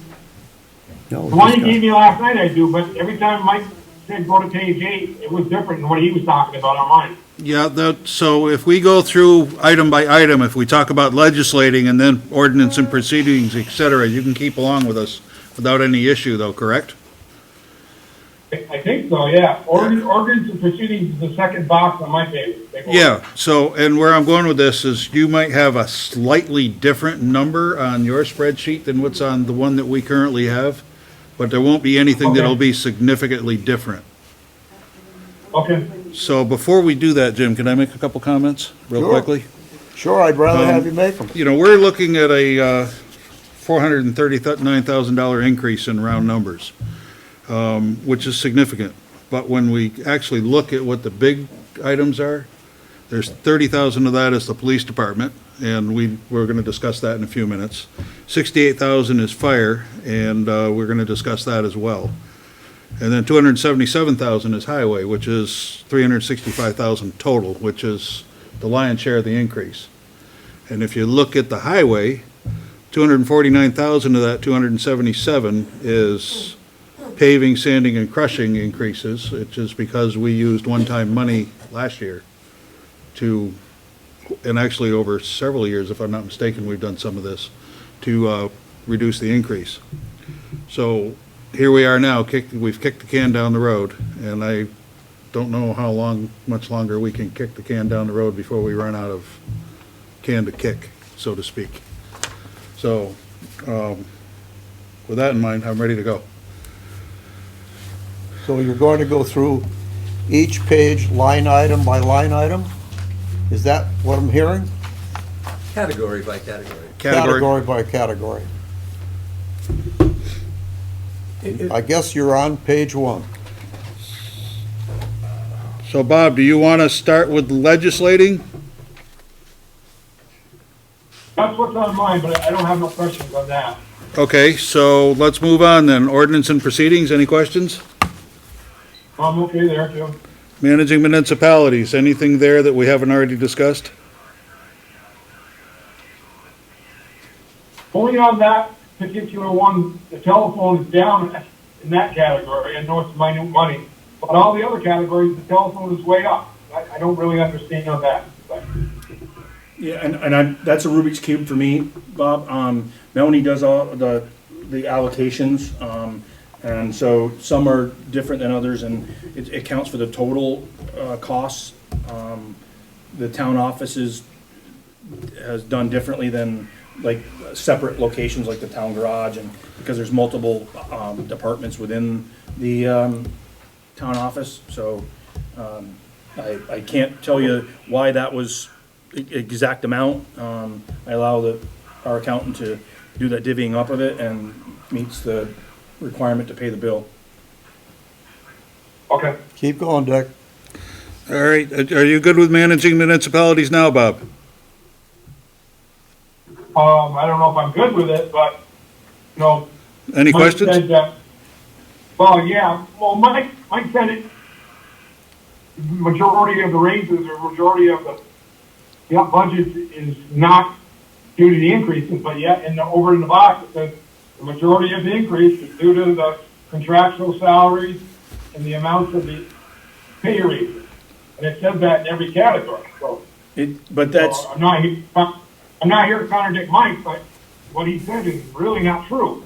No, the one he's you got- gave me last night I do, but every time Mike said go to page 8, it was different than what he was talking about on mine. Yeah, so if we go through item by item, if we talk about legislating and then ordinance and proceedings, et cetera, you can keep along with us without any issue though, correct? I think so, yeah. Ordinance and proceedings is the second box on my page. Yeah, so, and where I'm going with this is you might have a slightly different number on your spreadsheet than what's on the one that we currently have, but there won't be anything Okay. that'll be significantly different. Okay. So before we do that, Jim, can I make a couple comments real Sure. quickly? Sure, I'd rather have you make them. You know, we're looking at a $439,000 increase in round numbers, which is significant. But when we actually look at what the big items are, there's 30,000 of that is the police department, and we're gonna discuss that in a few minutes. 68,000 is fire, and we're gonna discuss that as well. And then 277,000 is highway, which is 365,000 total, which is the lion's share of the increase. And if you look at the highway, 249,000 of that 277 is paving, sanding, and crushing increases, which is because we used one-time money last year to, and actually over several years, if I'm not mistaken, we've done some of this, to reduce the increase. So here we are now, we've kicked the can down the road, and I don't know how much longer we can kick the can down the road before we run out of can to kick, so to speak. So, with that in mind, I'm ready to go. So you're going to go through each page line item by line item? Is that what I'm hearing? Category by category. Category by category. I guess you're on page 1. So Bob, do you want to start with legislating? That's what's on mine, but I don't have no questions on that. Okay, so let's move on then. Ordinance and proceedings, any questions? I'm okay there, too. Managing municipalities, anything there that we haven't already discussed? Only on that particular one, the telephone is down in that category. I know it's minute money, but all the other categories, the telephone is way up. I don't really understand on that. But Yeah, and that's a Rubik's Cube for me, Bob. Melanie does all the allocations, and so some are different than others, and it counts for the total costs. The town offices has done differently than like separate locations like the town garage, and because there's multiple departments within the town office, so I can't tell you why that was exact amount. I allow our accountant to do that divvying up of it and meets the requirement to pay the bill. okay. Keep going, Dick. All right, are you good with managing municipalities now, Bob? I don't know if I'm good with it, but no. Any Mike questions? said that- well, yeah. Well, Mike said it. Majority of the raises or majority of the budget is not due to the increases, but yet over in the box it says the majority of the increase is due to the contractual salaries and the amounts of the pay raises. And it says that in every category. So But that's, so I'm not here to contradict Mike, but what he said is really not true.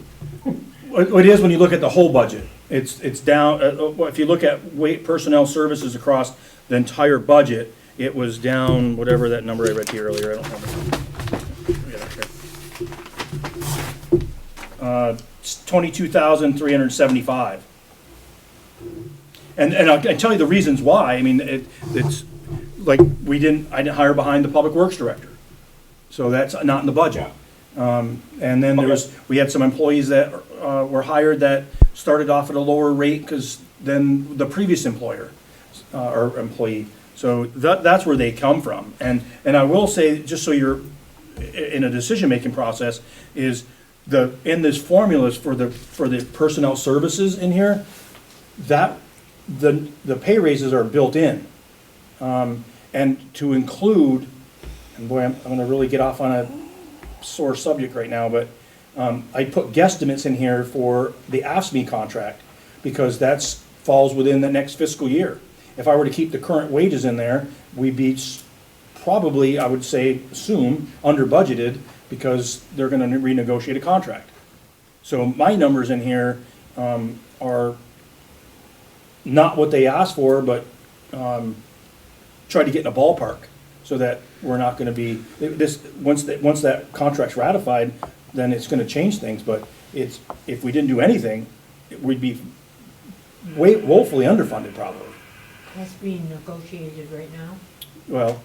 what it is when you look at the whole budget. It's down, if you look at personnel services across the entire budget, it was down, whatever that number I read to you earlier, I don't remember. Yeah, okay. 22,375. And I tell you the reasons why. I mean, it's like I didn't hire behind the public works director. So that's not in the budget. And then we had some employees that were hired that started off at a lower rate than the previous employer or employee. So that's where they come from. And I will say, just so you're in a decision-making process, is in this formulas for the personnel services in here, that the pay raises are built in. And to include, and boy, I'm gonna really get off on a sore subject right now, but I put guesstimates in here for the AFSCME contract, because that's falls within the next fiscal year. If I were to keep the current wages in there, we'd be probably, I would assume, under budgeted, because they're gonna renegotiate a contract. So my numbers in here are not what they asked for, but try to get in a ballpark, so that we're not gonna be, once that contract's ratified, then it's gonna change things, but if we didn't do anything, we'd be woefully underfunded probably. That's being negotiated right now. Well,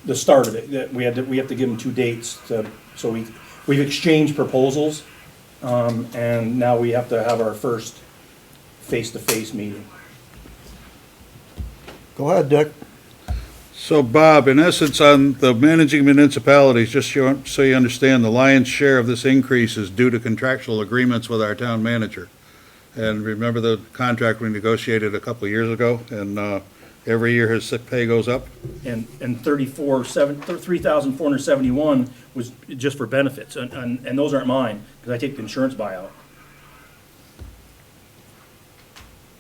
the start of it, that we have to give them 2 dates so we've exchanged proposals, and now we have to have our first face-to-face meeting. Go ahead, Dick. So Bob, in essence, on the managing municipalities, just so you understand, the lion's share of this increase is due to contractual agreements with our town manager. And remember the contract we negotiated a couple of years ago, and every year his sick pay goes up? And 3,471 was just for benefits, and those aren't mine, because I take the insurance buyout.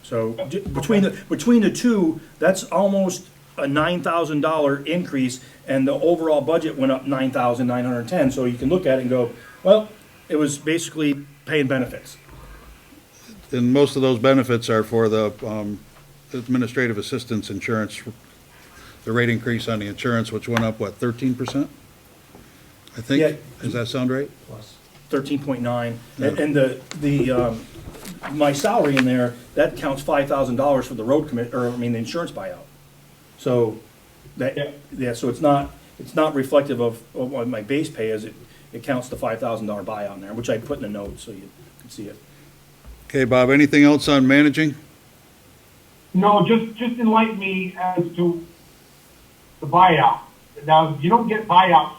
So between the two, that's almost a $9,000 increase, and the overall budget went up 9,910. So you can look at it and go, well, it was basically paying benefits. And most of those benefits are for the administrative assistance insurance, the rate increase on the insurance, which went up, what, 13%? I think, Yeah. does that sound right? 13.9, and my salary in there, that counts $5,000 for the road commit, the insurance buyout. So so it's not reflective of what my base pay is. It counts the $5,000 buyout in there, which I put in the notes so you can see it. Okay, Bob, anything else on managing? No, just enlighten me as to the buyout. Now, you don't get buyouts.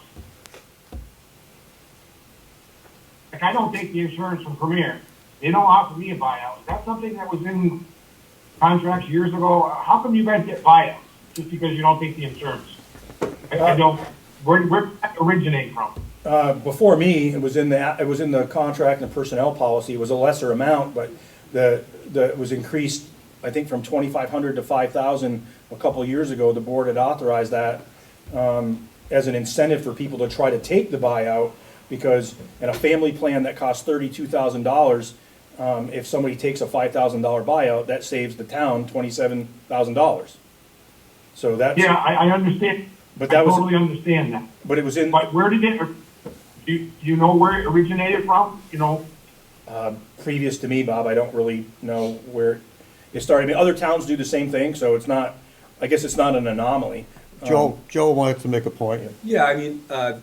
Like, I don't take the insurance from Premier. They don't offer me a buyout. Is that something that was in contracts years ago? How come you guys get buyouts? Just because you don't take the insurance? I don't, where did that originate from? Before me, it was in the contract and the personnel policy. It was a lesser amount, but it was increased, I think, from 2,500 to 5,000 a couple of years ago. The board had authorized that as an incentive for people to try to take the buyout, because in a family plan that costs $32,000, if somebody takes a $5,000 buyout, that saves the town $27,000. So that's. Yeah, I understand. But that I was. totally understand that. But it was in. But where did it, do you know where it originated from? You know? Previous to me, Bob, I don't really know where it started. Other towns do the same thing, so it's not, I guess it's not an anomaly. Joe wanted to make a point. Yeah, the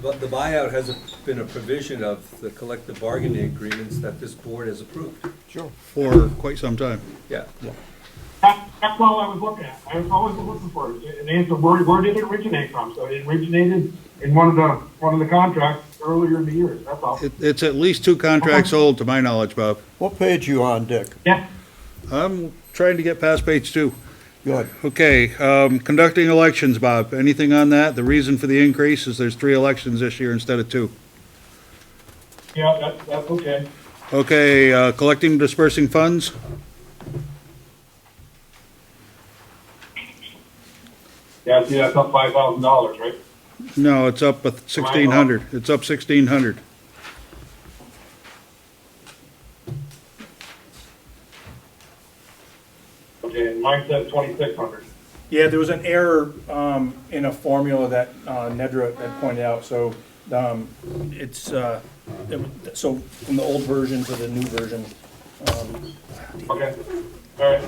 buyout hasn't been a provision of the collective bargaining agreements that this board has approved. Sure. For quite some time. Yeah. That's all I was looking at. I was always looking for an answer. Where did it originate from? So it originated in one of the contracts earlier in the year. That's all. It's at least 2 contracts old, to my knowledge, Bob. What page you on, Dick? Yeah. I'm trying to get past page 2. Good. Okay, conducting elections, Bob, anything on that? The reason for the increase is there's 3 elections this year instead of 2. Yeah, that's okay. Okay, collecting and dispersing funds? Yeah, see, that's up $5,000, right? No, it's up 1,600. It's up 1,600. Okay, and mine says 2,600. Yeah, there was an error in a formula that Nedra had pointed out, so it's, so from the old version to the new version. Okay, all right.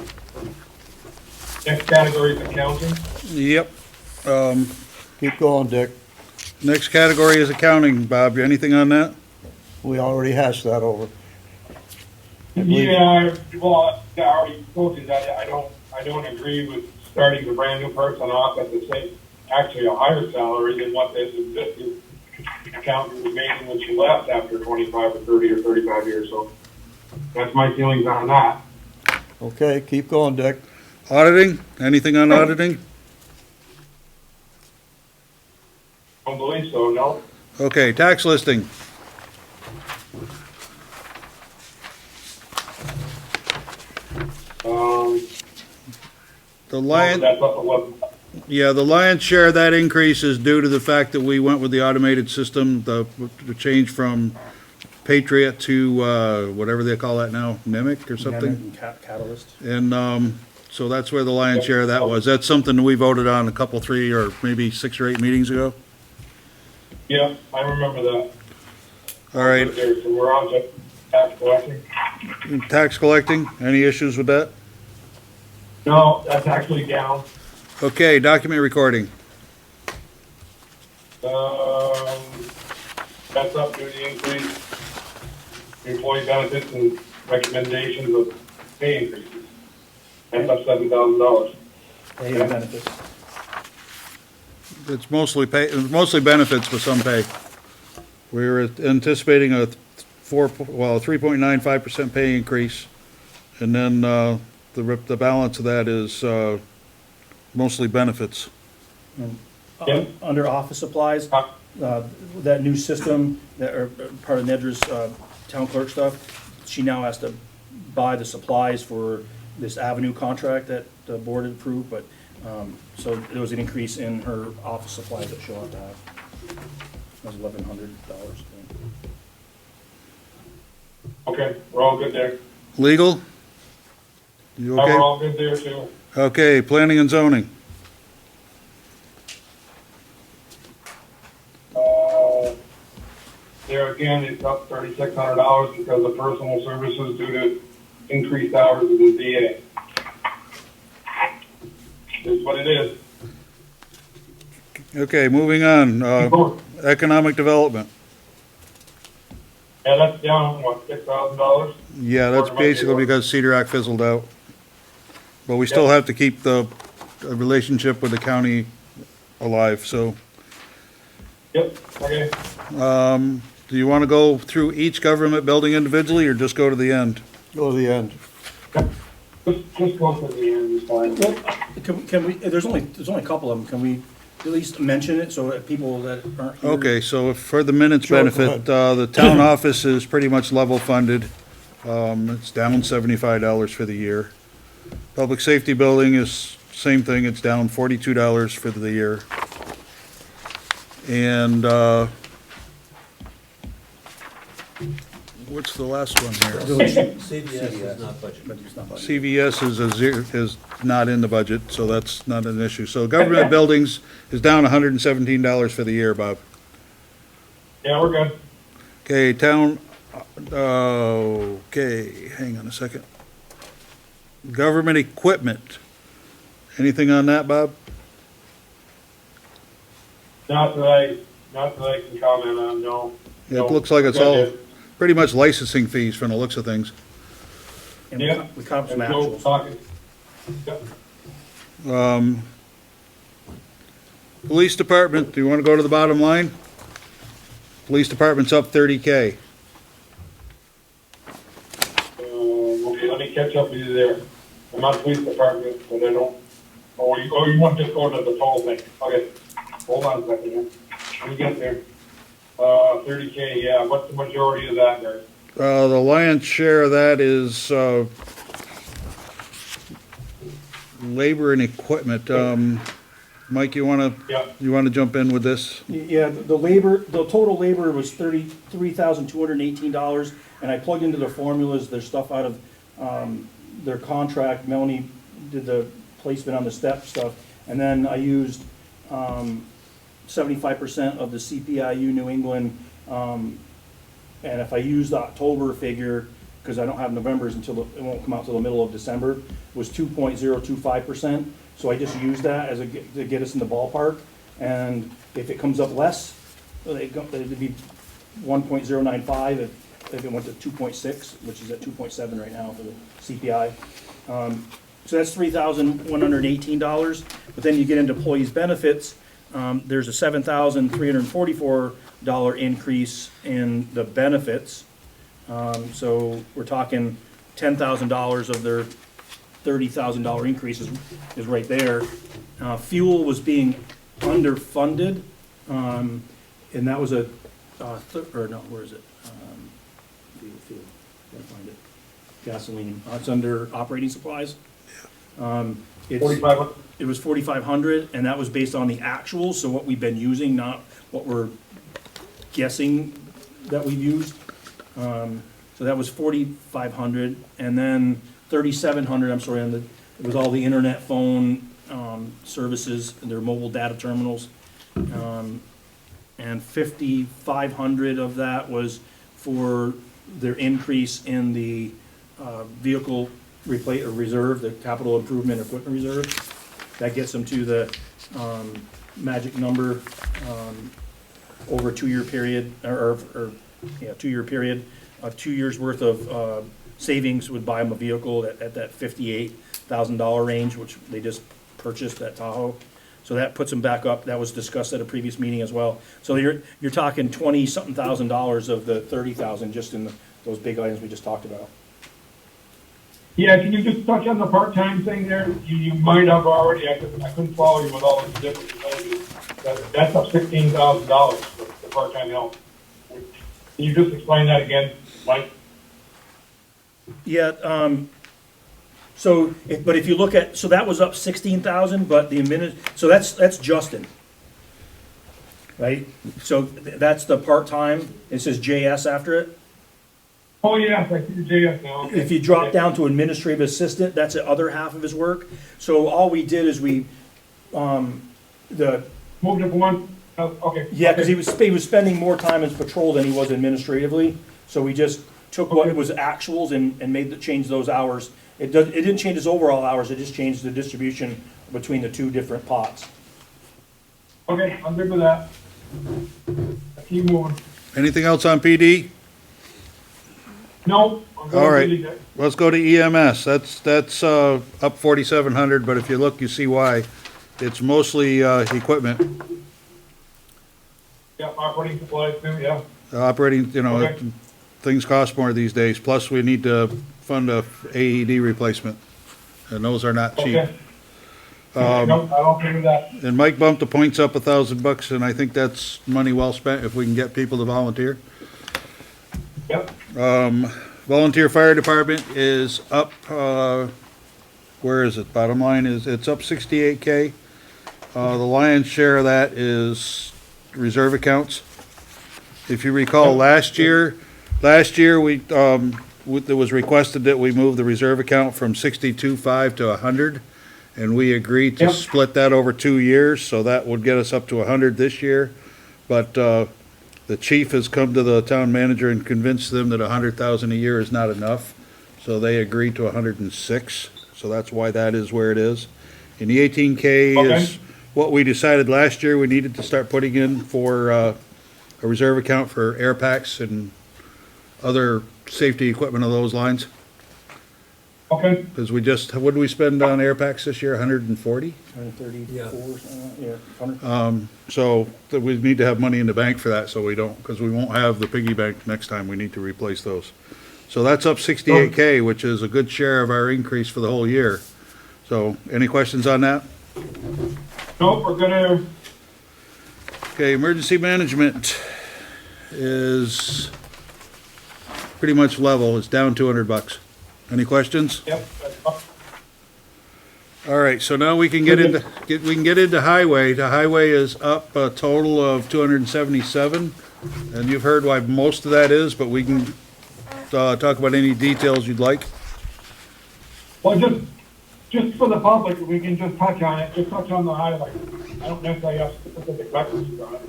Next category is accounting. Yep. Keep going, Dick. Next category is accounting. Bob, anything on that? We already hashed that over. I believe- Yeah, well, I already told you that I don't agree with starting the brand new person off at the same, actually a higher salary than what this existing accountant was making when she left after 25 or 30 or 35 years, so that's my feelings on that. Okay, keep going, Dick. Auditing, anything on auditing? Don't believe so, no? Okay, tax listing. The lion, That's up to what, yeah, the lion's share of that increase is due to the fact that we went with the automated system, the change from Patriot to, whatever they call that now, Mimic or something. Catalyst. And, so that's where the lion's share of that was. That's something we voted on a couple, 3 or maybe 6 or 8 meetings ago. yeah, I remember that. All right, There, so we're on to tax collecting. tax collecting, any issues with that? No, that's actually down. Okay, document recording. That's up to the increase in employee benefits and recommendations of pay increases. That's up $7,000. Pay and benefits. It's mostly pay, it's mostly benefits with some pay. We were anticipating a 3.95% pay increase. And then, the balance of that is, mostly benefits. Yeah. Under office supplies, that new system, that are part of Nedra's town clerk stuff, she now has to buy the supplies for this Avenue contract that the board had approved, but, so there was an increase in her office supplies that she'll have to have. That was $1,100. Okay, we're all good there. Legal? You We're okay? all good there too. Okay, planning and zoning. There again, it's up $3,600 because of personal services due to increased hours of the DA. It's what it is. Okay, moving on, economic development. Yeah, that's down, what, $6,000? Yeah, that's basically because Cedar Rock fizzled out. But we still Yep. have to keep the relationship with the county alive, so. Yep, okay. Do you want to go through each government building individually, or just go to the end? Go to the end. Just go to the end, it's fine. Well, can we, there's only a couple of them, can we at least mention it so that people that aren't here? Okay, so for the minutes Sure, go benefit, the town office is pretty much level funded. It's down $75 for the year. Public safety building is same thing, it's down $42 for the year. And, what's the last one here? CVS is not budgeted. But it's not budgeted. CVS is not in the budget, so that's not an issue. So government buildings is down $117 for the year, Bob. Yeah, we're good. Okay, town, okay, hang on a second. Government equipment, anything on that, Bob? Not that I can comment on, no. Yeah, it looks like it's all pretty much licensing fees from the looks of things. And Yeah. we caught up some And Joe actuals. talking. Yep. Police department, do you want to go to the bottom line? Police department's up 30K. Okay, let me catch up with you there. I'm on the police department, but I don't, you want to just go to the total thing? Okay, hold on a second here. Let me get there. 30K, yeah, what's the majority of that, guys? The lion's share of that is, labor and equipment. Mike, you wanna jump in with this? Yeah, the total labor was $33,218, and I plugged into their formulas, their stuff out of, their contract. Melanie did the placement on the step stuff, and then I used, 75% of the CPIU New England, and if I use the October figure, because I don't have November's until, it won't come out till the middle of December, was 2.025%. So I just use that as to get us in the ballpark. And if it comes up less, it'd be 1.095 if it went to 2.6, which is at 2.7 right now for the CPI. So that's $3,118. But then you get into employees' benefits, there's a $7,344 increase in the benefits. So we're talking $10,000 of their $30,000 increase is right there. Fuel was being underfunded, and that was where is it? Fuel, gotta find it. Gasoline, it's under operating supplies. It's 4,500. It was 4,500, and that was based on the actuals, so what we've been using, not what we're guessing that we've used. So that was 4,500, and then 3,700, I'm sorry, it was all the internet, phone, services, and their mobile data terminals. And 5,500 of that was for their increase in the vehicle reserve, the capital improvement equipment reserve. That gets them to the magic number over a 2-year period, or 2-year period. 2 years worth of savings would buy them a vehicle at that $58,000 range, which they just purchased at Tahoe. So that puts them back up. That was discussed at a previous meeting as well. So you're talking 20-something thousand dollars of the 30,000 just in those big items we just talked about. Yeah, can you just touch on the part-time thing there? You might have already, I couldn't follow you with all the different percentages. That's up $16,000 for the part-time help. Can you just explain that again, Mike? Yeah, but if you look at, so that was up 16,000, but so that's Justin. Right? So that's the part-time, it says JS after it. Oh, yeah, I see the JS now. Okay. If you drop down to administrative assistant, that's the other half of his work. So all we did is Moved it for one? Oh, okay. Yeah, because Okay. he was spending more time as patrol than he was administratively, so we just took what was actuals and changed those hours. It didn't change his overall hours, it just changed the distribution between the two different pots. Okay, I'm good with that. Keep moving. Anything else on PD? No, I'm good. All right. Really good. Let's go to EMS. That's up 4,700, but if you look, you see why. It's mostly equipment, Yeah, operating supplies too, yeah. operating, Okay. things cost more these days. Plus, we need to fund a AED replacement, and those are not cheap. Okay. No, I don't agree with that. And Mike bumped the points up $1,000, and I think that's money well spent if we can get people to volunteer. Yep. Volunteer fire department is up, where is it? Bottom line is, it's up 68K. The lion's share of that is reserve accounts. If you recall, last year, we, it was requested that we move the reserve account from 62.5 to 100, and we agreed to Yep. split that over 2 years, so that would get us up to 100 this year. But, the chief has come to the town manager and convinced them that 100,000 a year is not enough, so they agreed to 106, so that's why that is where it is. And the 18K Okay. is what we decided last year we needed to start putting in for, a reserve account for air packs and other safety equipment of those lines. Okay. Because we just, what did we spend on air packs this year, 140? 134 Yeah. or something, yeah, 100. So we need to have money in the bank for that, so we don't, because we won't have the piggy bank next time, we need to replace those. So that's up 68K, which is a good share of our increase for the whole year. So, any questions on that? Nope, we're gonna, Okay, emergency management is pretty much level, it's down $200. Any questions? yep, that's up. All right, so now we can get into, highway. The highway is up a total of 277, and you've heard why most of that is, but we can, talk about any details you'd like. Well, just for the public, we can just touch on it, just touch on the highlights. I don't necessarily have specific questions on it.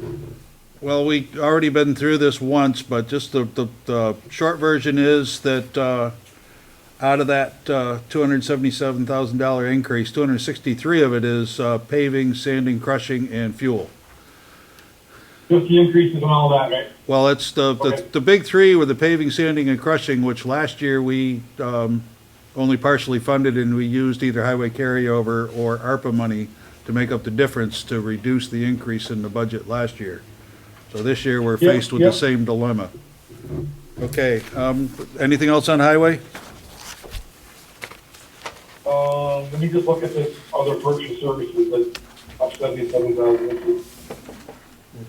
Well, we already been through this once, but just the short version is that, out of that $277,000 increase, 263 of it is paving, sanding, crushing, and fuel. Just the increases and all that, right? Well, it's Okay. the big three were the paving, sanding, and crushing, which last year we only partially funded, and we used either highway carryover or ARPA money to make up the difference to reduce the increase in the budget last year. So this year, we're Yep, faced with yep. the same dilemma. Okay, anything else on highway? Let me just look at this other purchase services that up 77,000.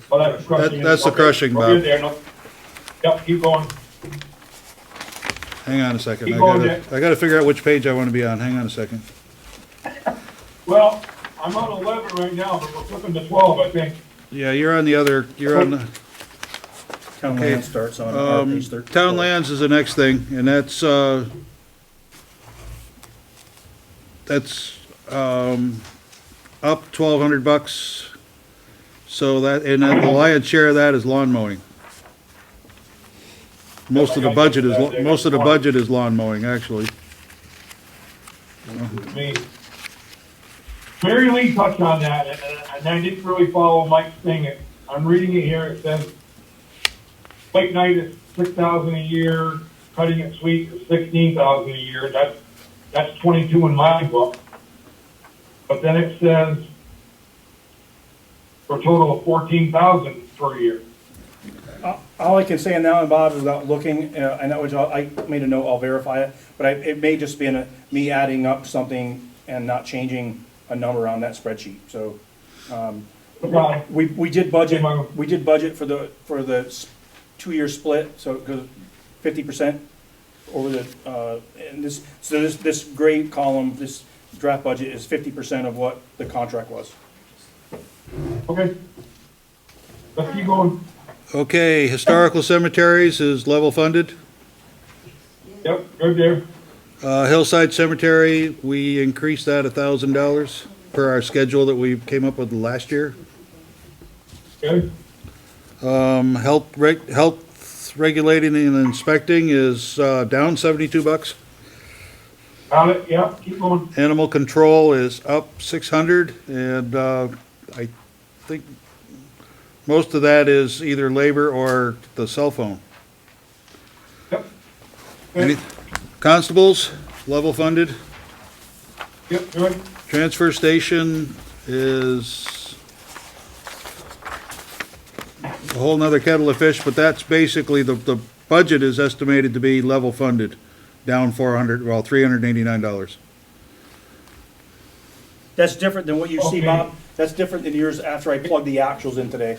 But that's crushing. That's the Okay, crushing, we're Bob. good there, no? Yep, keep going. Hang on a second. Keep going, Dick. I gotta figure out which page I want to be on. Hang on a second. Well, I'm on 11 right now, but we're flipping to 12, I think. Yeah, you're on the other, you're on the, Town Okay. land starts on page 13. town lands is the next thing, and that's up $1,200. So that, and then the lion's share of that is lawn mowing. Most of the budget is lawn mowing, actually. I mean, Mary Lee touched on that, and I didn't really follow Mike's thing. I'm reading it here, it says, Lake Night is 6,000 a year, Cutting It Sweet is 16,000 a year, that's 22 in my book. But then it says, for a total of 14,000 per year. All I can say on that one, Bob, is without looking, and that was, I made a note, I'll verify it, but it may just be me adding up something and not changing a number on that spreadsheet, so. Okay. We did budget for the 2-year split, so, because 50% over the, and this gray column, this draft budget is 50% of what the contract was. Okay. Let's keep going. Okay, historical cemeteries is level funded. Yep, good there. Hillside Cemetery, we increased that $1,000 per our schedule that we came up with last year. Okay. Health regulating and inspecting is down $72. Got it, yep, keep going. Animal control is up 600, and I think most of that is either labor or the cell phone. Yep. Any constables, level funded. Yep, good. Transfer station is a whole nother kettle of fish, but that's basically, the budget is estimated to be level funded, down $389. That's different than what you see, Okay. Bob. That's different than yours after I plugged the actuals in today.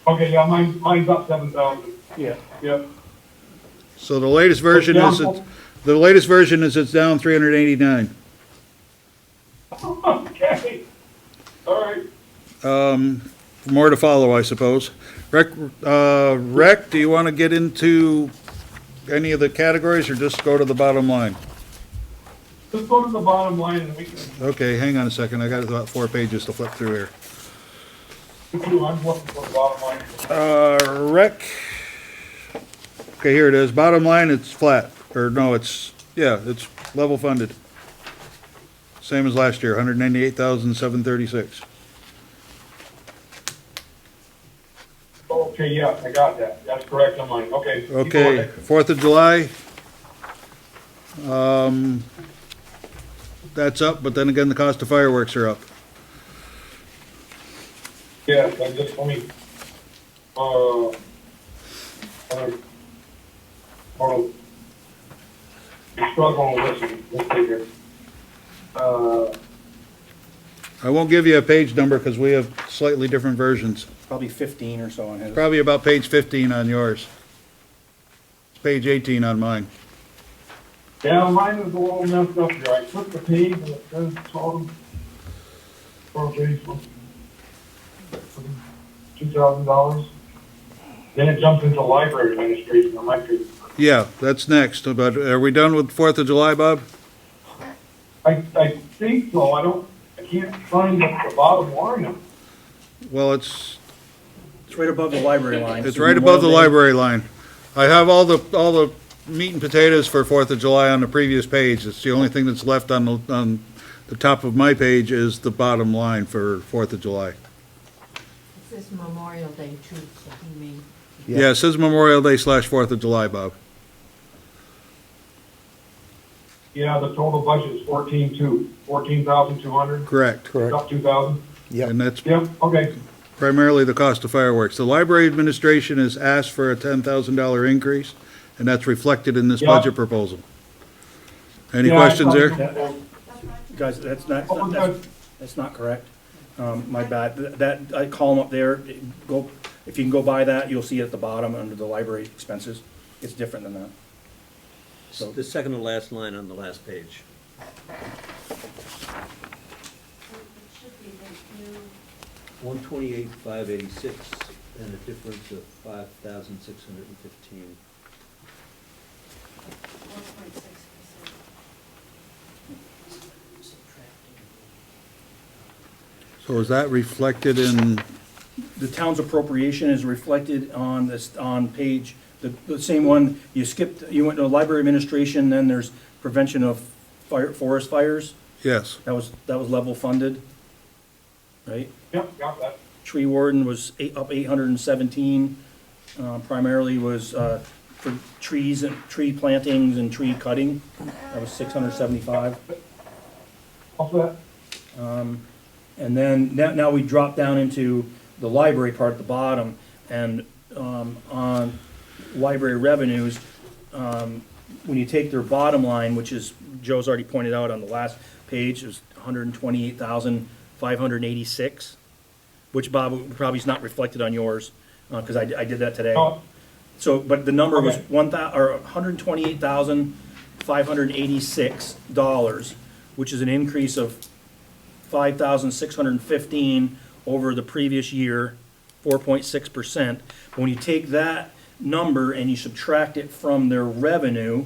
Okay, yeah, mine's up 7,000. Yeah. Yep. So the latest version is, it's down 389. Okay. All right. More to follow, I suppose. Rec, do you want to get into any of the categories, or just go to the bottom line? Let's go to the bottom line and we can, Okay, hang on a second, I got about 4 pages to flip through here. I'm looking for the bottom line. Rec, okay, here it is, bottom line, it's flat, or no, it's level funded. Same as last year, $198,736. Okay, yeah, I got that. That's correct on mine. Okay. keep going. Okay, 4th of July. That's up, but then again, the cost of fireworks are up. Yeah, I just, let me, I'm struggling with this one. Let's take it. I won't give you a page number because we have slightly different versions. Probably 15 or so on his. Probably about page 15 on yours. It's page 18 on mine. Yeah, mine is a little messed up here. I took the page and it says total for page $2,000. Then it jumps into library administration on my page. Yeah, that's next. But are we done with 4th of July, Bob? I think so. I can't find the bottom line. Well, it's It's right above the library line. right above the library line. I have all the meat and potatoes for 4th of July on the previous page. It's the only thing that's left on the top of my page is the bottom line for 4th of July. It says Memorial Day too, so he may. Yeah, it says Memorial Day / 4th of July, Bob. Yeah, the total budget is 14,200. Correct. Correct. Up 2,000. Yep. And that's Yep, okay. primarily the cost of fireworks. The library administration has asked for a $10,000 increase, and that's reflected in this Yeah. budget proposal. Any Yeah, I questions thought- there? Guys, that's not, Oh, that's not correct. My bad. That column up there, go, if you can go by that, you'll see it at the bottom under the library expenses. It's different than that. So, The second to last line on the last page. $128,586 and a difference of $5,615. So is that reflected in, the town's appropriation is reflected on this, on page, the same one, you skipped, you went to library administration, then there's prevention of forest fires. yes, That was level funded, right? Yep, got that. Tree warden was up 817, primarily was, for trees and tree plantings and tree cutting. That was 675. Off that. And then, now we drop down into the library part at the bottom, and, on library revenues, when you take their bottom line, which is, Joe's already pointed out on the last page, is 128,586, which, Bob, probably is not reflected on yours, because I did that today. Oh, So, but the number was Okay. $128,586, which is an increase of 5,615 over the previous year, 4.6%. But when you take that number and you subtract it from their revenue,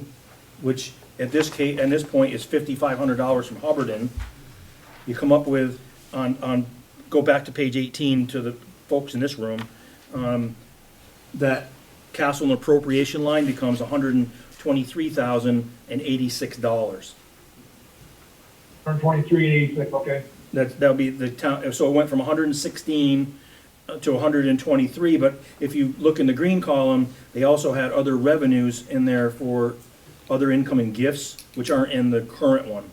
which at this case, at this point is $5,500 from Hubbardton, you come up with, go back to page 18 to the folks in this room, that Castleton appropriation line becomes $123,086. 123.86, okay. That'll be the town, so it went from 116 to 123, but if you look in the green column, they also had other revenues in there for other income and gifts, which aren't in the current one.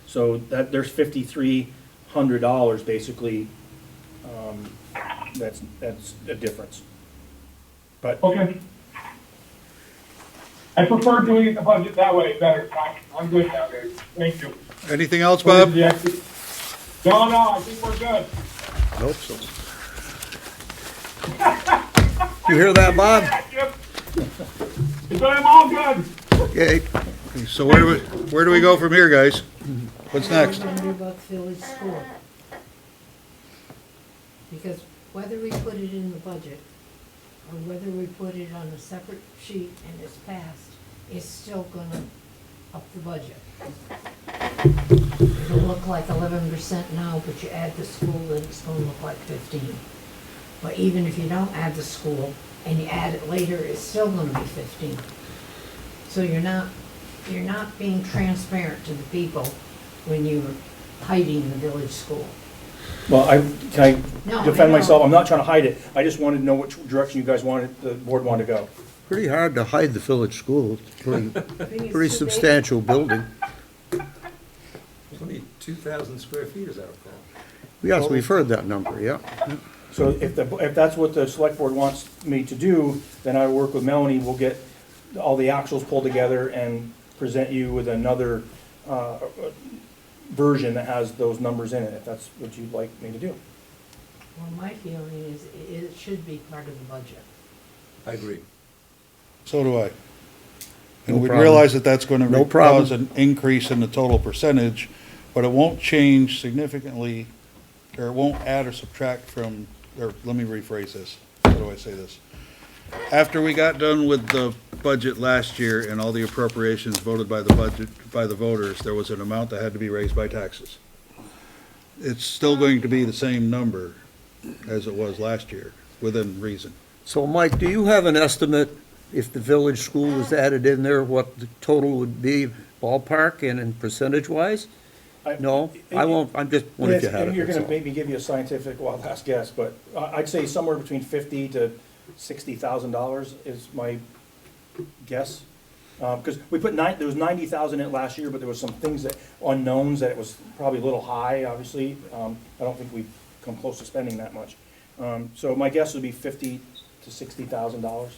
So that, there's $5,300 basically, that's a difference. But, Okay. I prefer doing the budget that way better. I'm good now, guys. Thank you. anything else, Bob? No, I think we're good. Hope so. You hear that, Bob? But I'm all good. Okay. So where do we go from here, guys? What's next? What are we gonna do about the village school? Because whether we put it in the budget, or whether we put it on a separate sheet and it's passed, it's still gonna up the budget. It'll look like 11% now, but you add the school, then it's gonna look like 15. But even if you don't add the school, and you add it later, it's still gonna be 15. So you're not being transparent to the people when you're hiding the village school. well, can I No, I defend know. myself? I'm not trying to hide it. I just wanted to know which direction you guys wanted, the board wanted to go. Pretty hard to hide the village school. It's a Thing is, pretty too big. substantial building. It's only 2,000 square feet, as I recall. Yes, we've heard that number, yeah. So if that's what the select board wants me to do, then I work with Melanie, we'll get all the actuals pulled together and present you with another, version that has those numbers in it, if that's what you'd like me to do. Well, my feeling is it should be part of the budget. I agree. So do I. No And we problem. realize that that's gonna No problem. cause an increase in the total percentage, but it won't change significantly, or it won't add or subtract from, or let me rephrase this. How do I say this? After we got done with the budget last year and all the appropriations voted by the voters, there was an amount that had to be raised by taxes. It's still going to be the same number as it was last year, within reason. So, Mike, do you have an estimate if the village school was added in there, what the total would be ballpark and in percentage-wise? No, I won't, I'm just wondering if you had And it, you're that's gonna all. maybe give you a scientific wild ass guess, but I'd say somewhere between $50,000 to $60,000 is my guess. Because we put there was 90,000 in it last year, but there was some things unknowns that it was probably a little high, obviously. I don't think we've come close to spending that much. So my guess would be $50,000 to $60,000.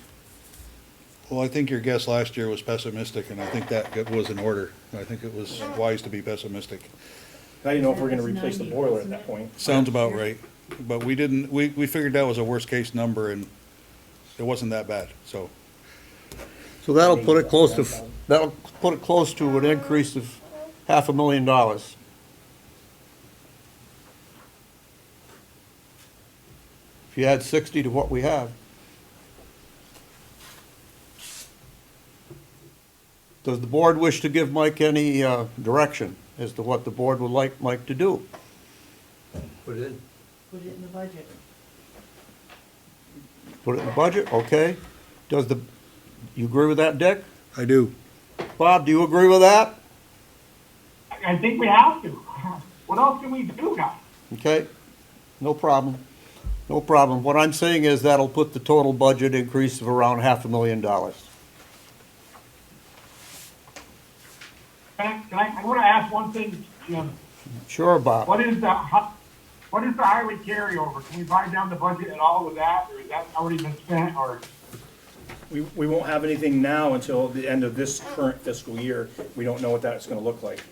Well, I think your guess last year was pessimistic, and I think that was in order. I think it was wise to be pessimistic. I didn't know if we're gonna That was replace the 90, boiler at wasn't that it? point. Sounds about right, but we didn't, we figured that was a worst-case number, and it wasn't that bad, so. So that'll put it close to, an increase of $500,000. If you add 60 to what we have. Does the board wish to give Mike any direction as to what the board would like Mike to do? Put it in. Put it in the budget. Put it in the budget, okay? You agree with that, Dick? I do. Bob, do you agree with that? I think we have to. What else can we do, guys? Okay, no problem. No problem. What I'm saying is that'll put the total budget increase of around $500,000. I want to ask one thing, Jim. Sure, Bob. What is the highway carryover? Can we buy down the budget at all with that, or is that already been spent, or? We won't have anything now until the end of this current fiscal year. We don't know what that's gonna look like.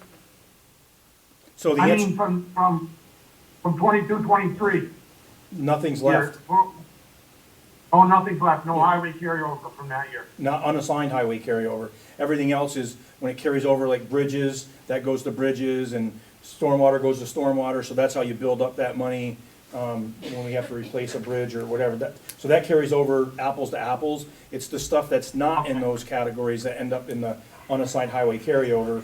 So the I answer, mean, from 22, 23. nothing's left, Oh, nothing's left, no highway carryover from that year. not unassigned highway carryover. Everything else is, when it carries over like bridges, that goes to bridges, and stormwater goes to stormwater, so that's how you build up that money, when we have to replace a bridge or whatever. So that carries over apples to apples. It's the stuff that's not in those categories that end up in the unassigned highway carryover,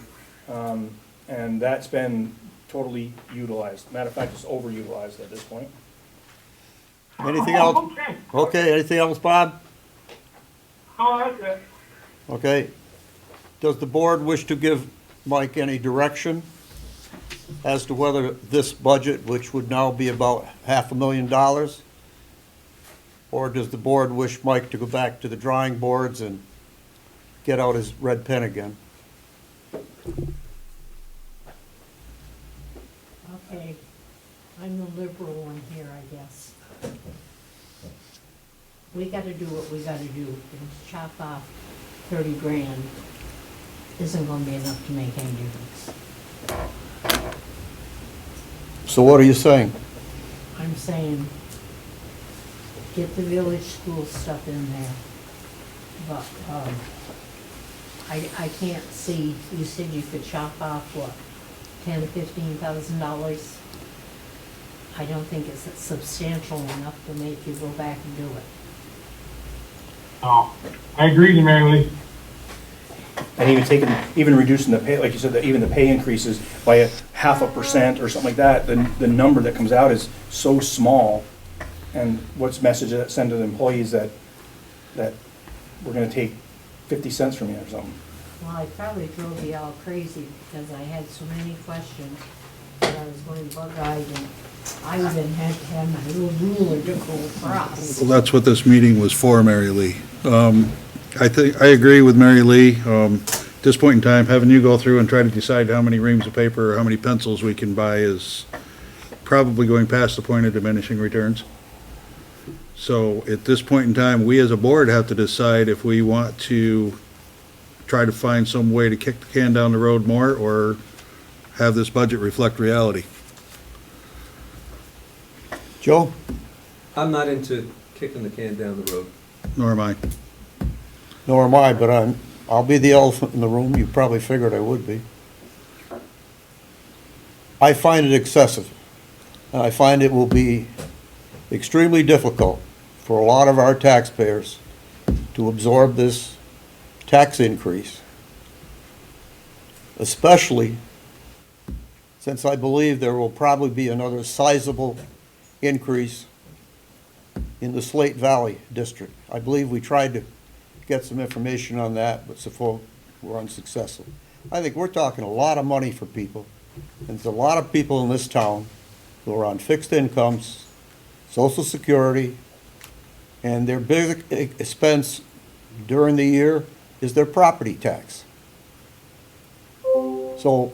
and that's been totally utilized. Matter of fact, it's overutilized at this point. Anything else? Okay. Okay, anything else, Bob? Oh, that's it. Okay. Does the board wish to give Mike any direction as to whether this budget, which would now be about $500,000, or does the board wish Mike to go back to the drawing boards and get out his red pen again? Okay, I'm the liberal one here, I guess. We gotta do what we gotta do, and chop off 30 grand isn't gonna be enough to make any difference. So what are you saying? I'm saying, get the village school stuff in there, but, I can't see, you said you could chop off, what, $10,000-$15,000? I don't think it's substantial enough to make you go back and do it. Oh, I agree with you, Mary Lee. And even reducing the pay, like you said, that even the pay increases by 0.5% or something like that, the number that comes out is so small. And what's the message that send to the employees that we're gonna take 50 cents from you or something? Well, I probably drove you all crazy because I had so many questions that I was going bug-eyed, and I even had to have my little ruler to go across. Well, that's what this meeting was for, Mary Lee. I agree with Mary Lee. At this point in time, having you go through and try to decide how many reams of paper or how many pencils we can buy is probably going past the point of diminishing returns. So at this point in time, we as a board have to decide if we want to try to find some way to kick the can down the road more, or have this budget reflect reality. Joe? I'm not into kicking the can down the road. Nor am I. Nor am I, but I'll be the elephant in the room. You probably figured I would be. I find it excessive, and I find it will be extremely difficult for a lot of our taxpayers to absorb this tax increase, especially since I believe there will probably be another sizable increase in the Slate Valley district. I believe we tried to get some information on that, but so we're unsuccessful. I think we're talking a lot of money for people, and there's a lot of people in this town who are on fixed incomes, Social Security, and their big expense during the year is their property tax. So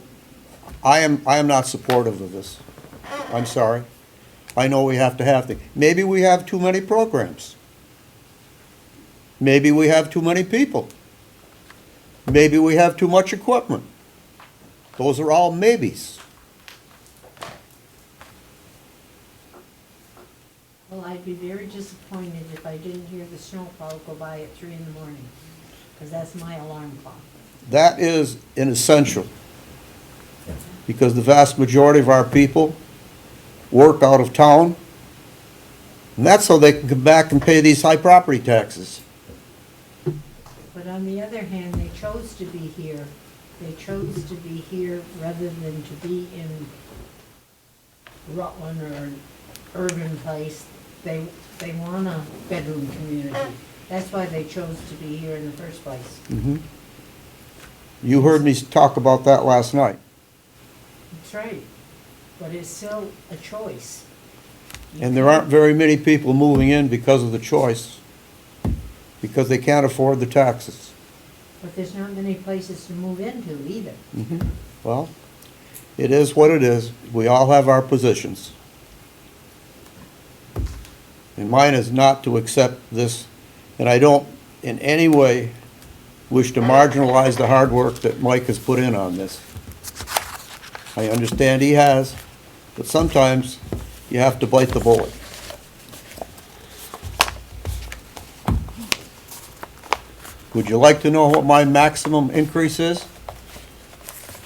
I am not supportive of this. I'm sorry. I know we have to have things. Maybe we have too many programs. Maybe we have too many people. Maybe we have too much equipment. Those are all maybes. Well, I'd be very disappointed if I didn't hear the snowplow go by at 3 in the morning, because that's my alarm clock. That is an essential, because the vast majority of our people work out of town, and that's so they can come back and pay these high property taxes. But on the other hand, they chose to be here. They chose to be here rather than to be in Rutland or an urban place. They want a bedroom community. That's why they chose to be here in the first place. You heard me talk about that last night. That's right. But it's still a choice. And there aren't very many people moving in because of the choice, because they can't afford the taxes. But there's not many places to move into either. Well, it is what it is. We all have our positions. And mine is not to accept this, and I don't in any way wish to marginalize the hard work that Mike has put in on this. I understand he has, but sometimes you have to bite the bullet. Would you like to know what my maximum increase is?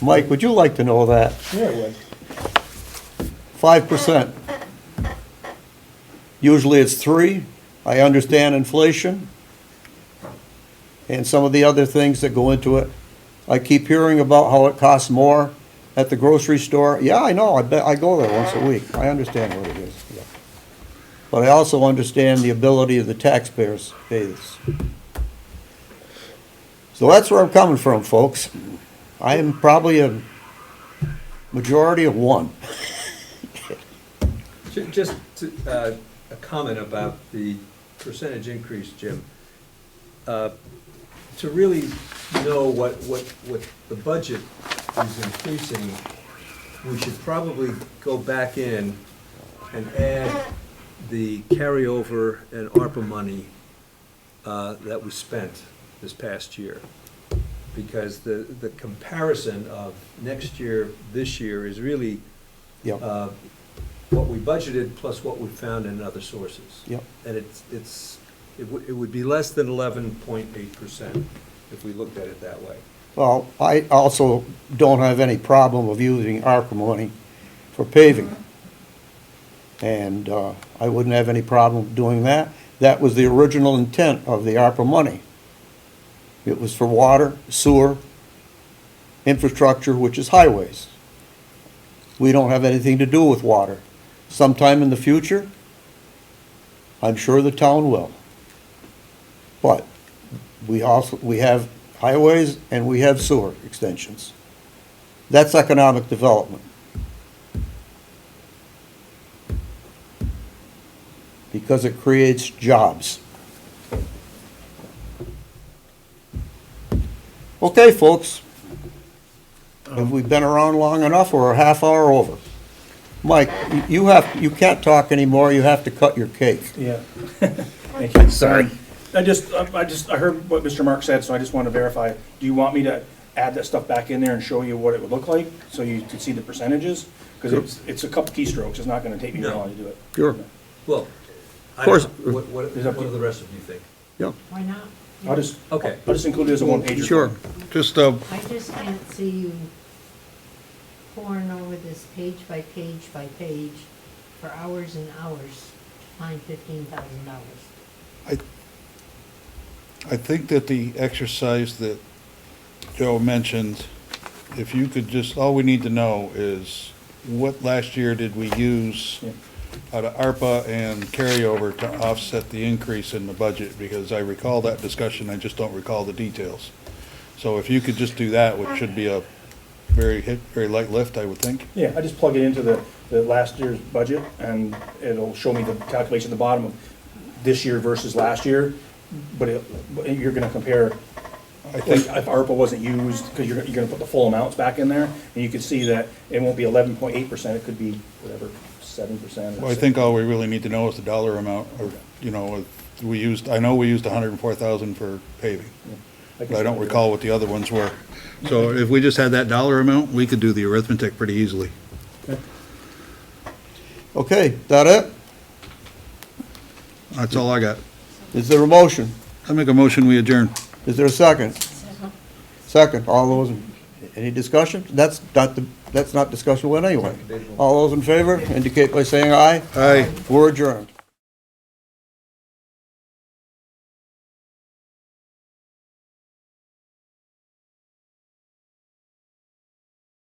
Mike, would you like to know that? Yeah, it would. 5%. Usually it's 3%. I understand inflation and some of the other things that go into it. I keep hearing about how it costs more at the grocery store. Yeah, I know. I go there once a week. I understand what it is. Yeah. But I also understand the ability of the taxpayers to pay this. So that's where I'm coming from, folks. I am probably a majority of 1. Just a comment about the percentage increase, Jim. To really know what the budget is increasing, we should probably go back in and add the carryover and ARPA money that we spent this past year. Because the comparison of next year, this year is really Yep. what we budgeted plus what we found in other sources. Yep. And it would be less than 11.8% if we looked at it that way. Well, I also don't have any problem of using ARPA money for paving. And I wouldn't have any problem doing that. That was the original intent of the ARPA money. It was for water, sewer, infrastructure, which is highways. We don't have anything to do with water. Sometime in the future, I'm sure the town will. But we have highways and we have sewer extensions. That's economic development. Because it creates jobs. Okay, folks. Have we been around long enough, or a half hour over? Mike, you can't talk anymore, you have to cut your cake. Yeah. Thank you. Sorry. I heard what Mr. Mark said, so I just want to verify. Do you want me to add that stuff back in there and show you what it would look like, so you can see the percentages? Because it's a couple keystrokes, it's not going to take me very long to do it. Sure. Well, Of course. What do the rest of you think? Yeah, Why not? I'll just Okay. include it as a one-pager. sure. Just, I just can't see you pouring over this page by page by page for hours and hours to find $15,000. I think that the exercise that Joe mentioned, if you could just, all we need to know is what last year did we use Yeah. out of ARPA and carryover to offset the increase in the budget, because I recall that discussion, I just don't recall the details. So if you could just do that, which should be a very light lift, I would think. Yeah, I just plug it into the last year's budget, and it'll show me the calculation at the bottom of this year versus last year, but you're gonna compare, I like, think, if ARPA wasn't used, because you're gonna put the full amounts back in there, and you can see that it won't be 11.8%, it could be whatever, 7%. well, I think all we really need to know is the dollar amount, or, you know, I know we used 104,000 for paving, but I don't recall what the other ones were. So if we just had that dollar amount, we could do the arithmetic pretty easily. Okay, that it? That's all I got. Is there a motion? I make a motion, we adjourn. Is there a second? Second, all those, any discussion? That's not discussion anyway. All those in favor indicate by saying aye. Aye. We're adjourned.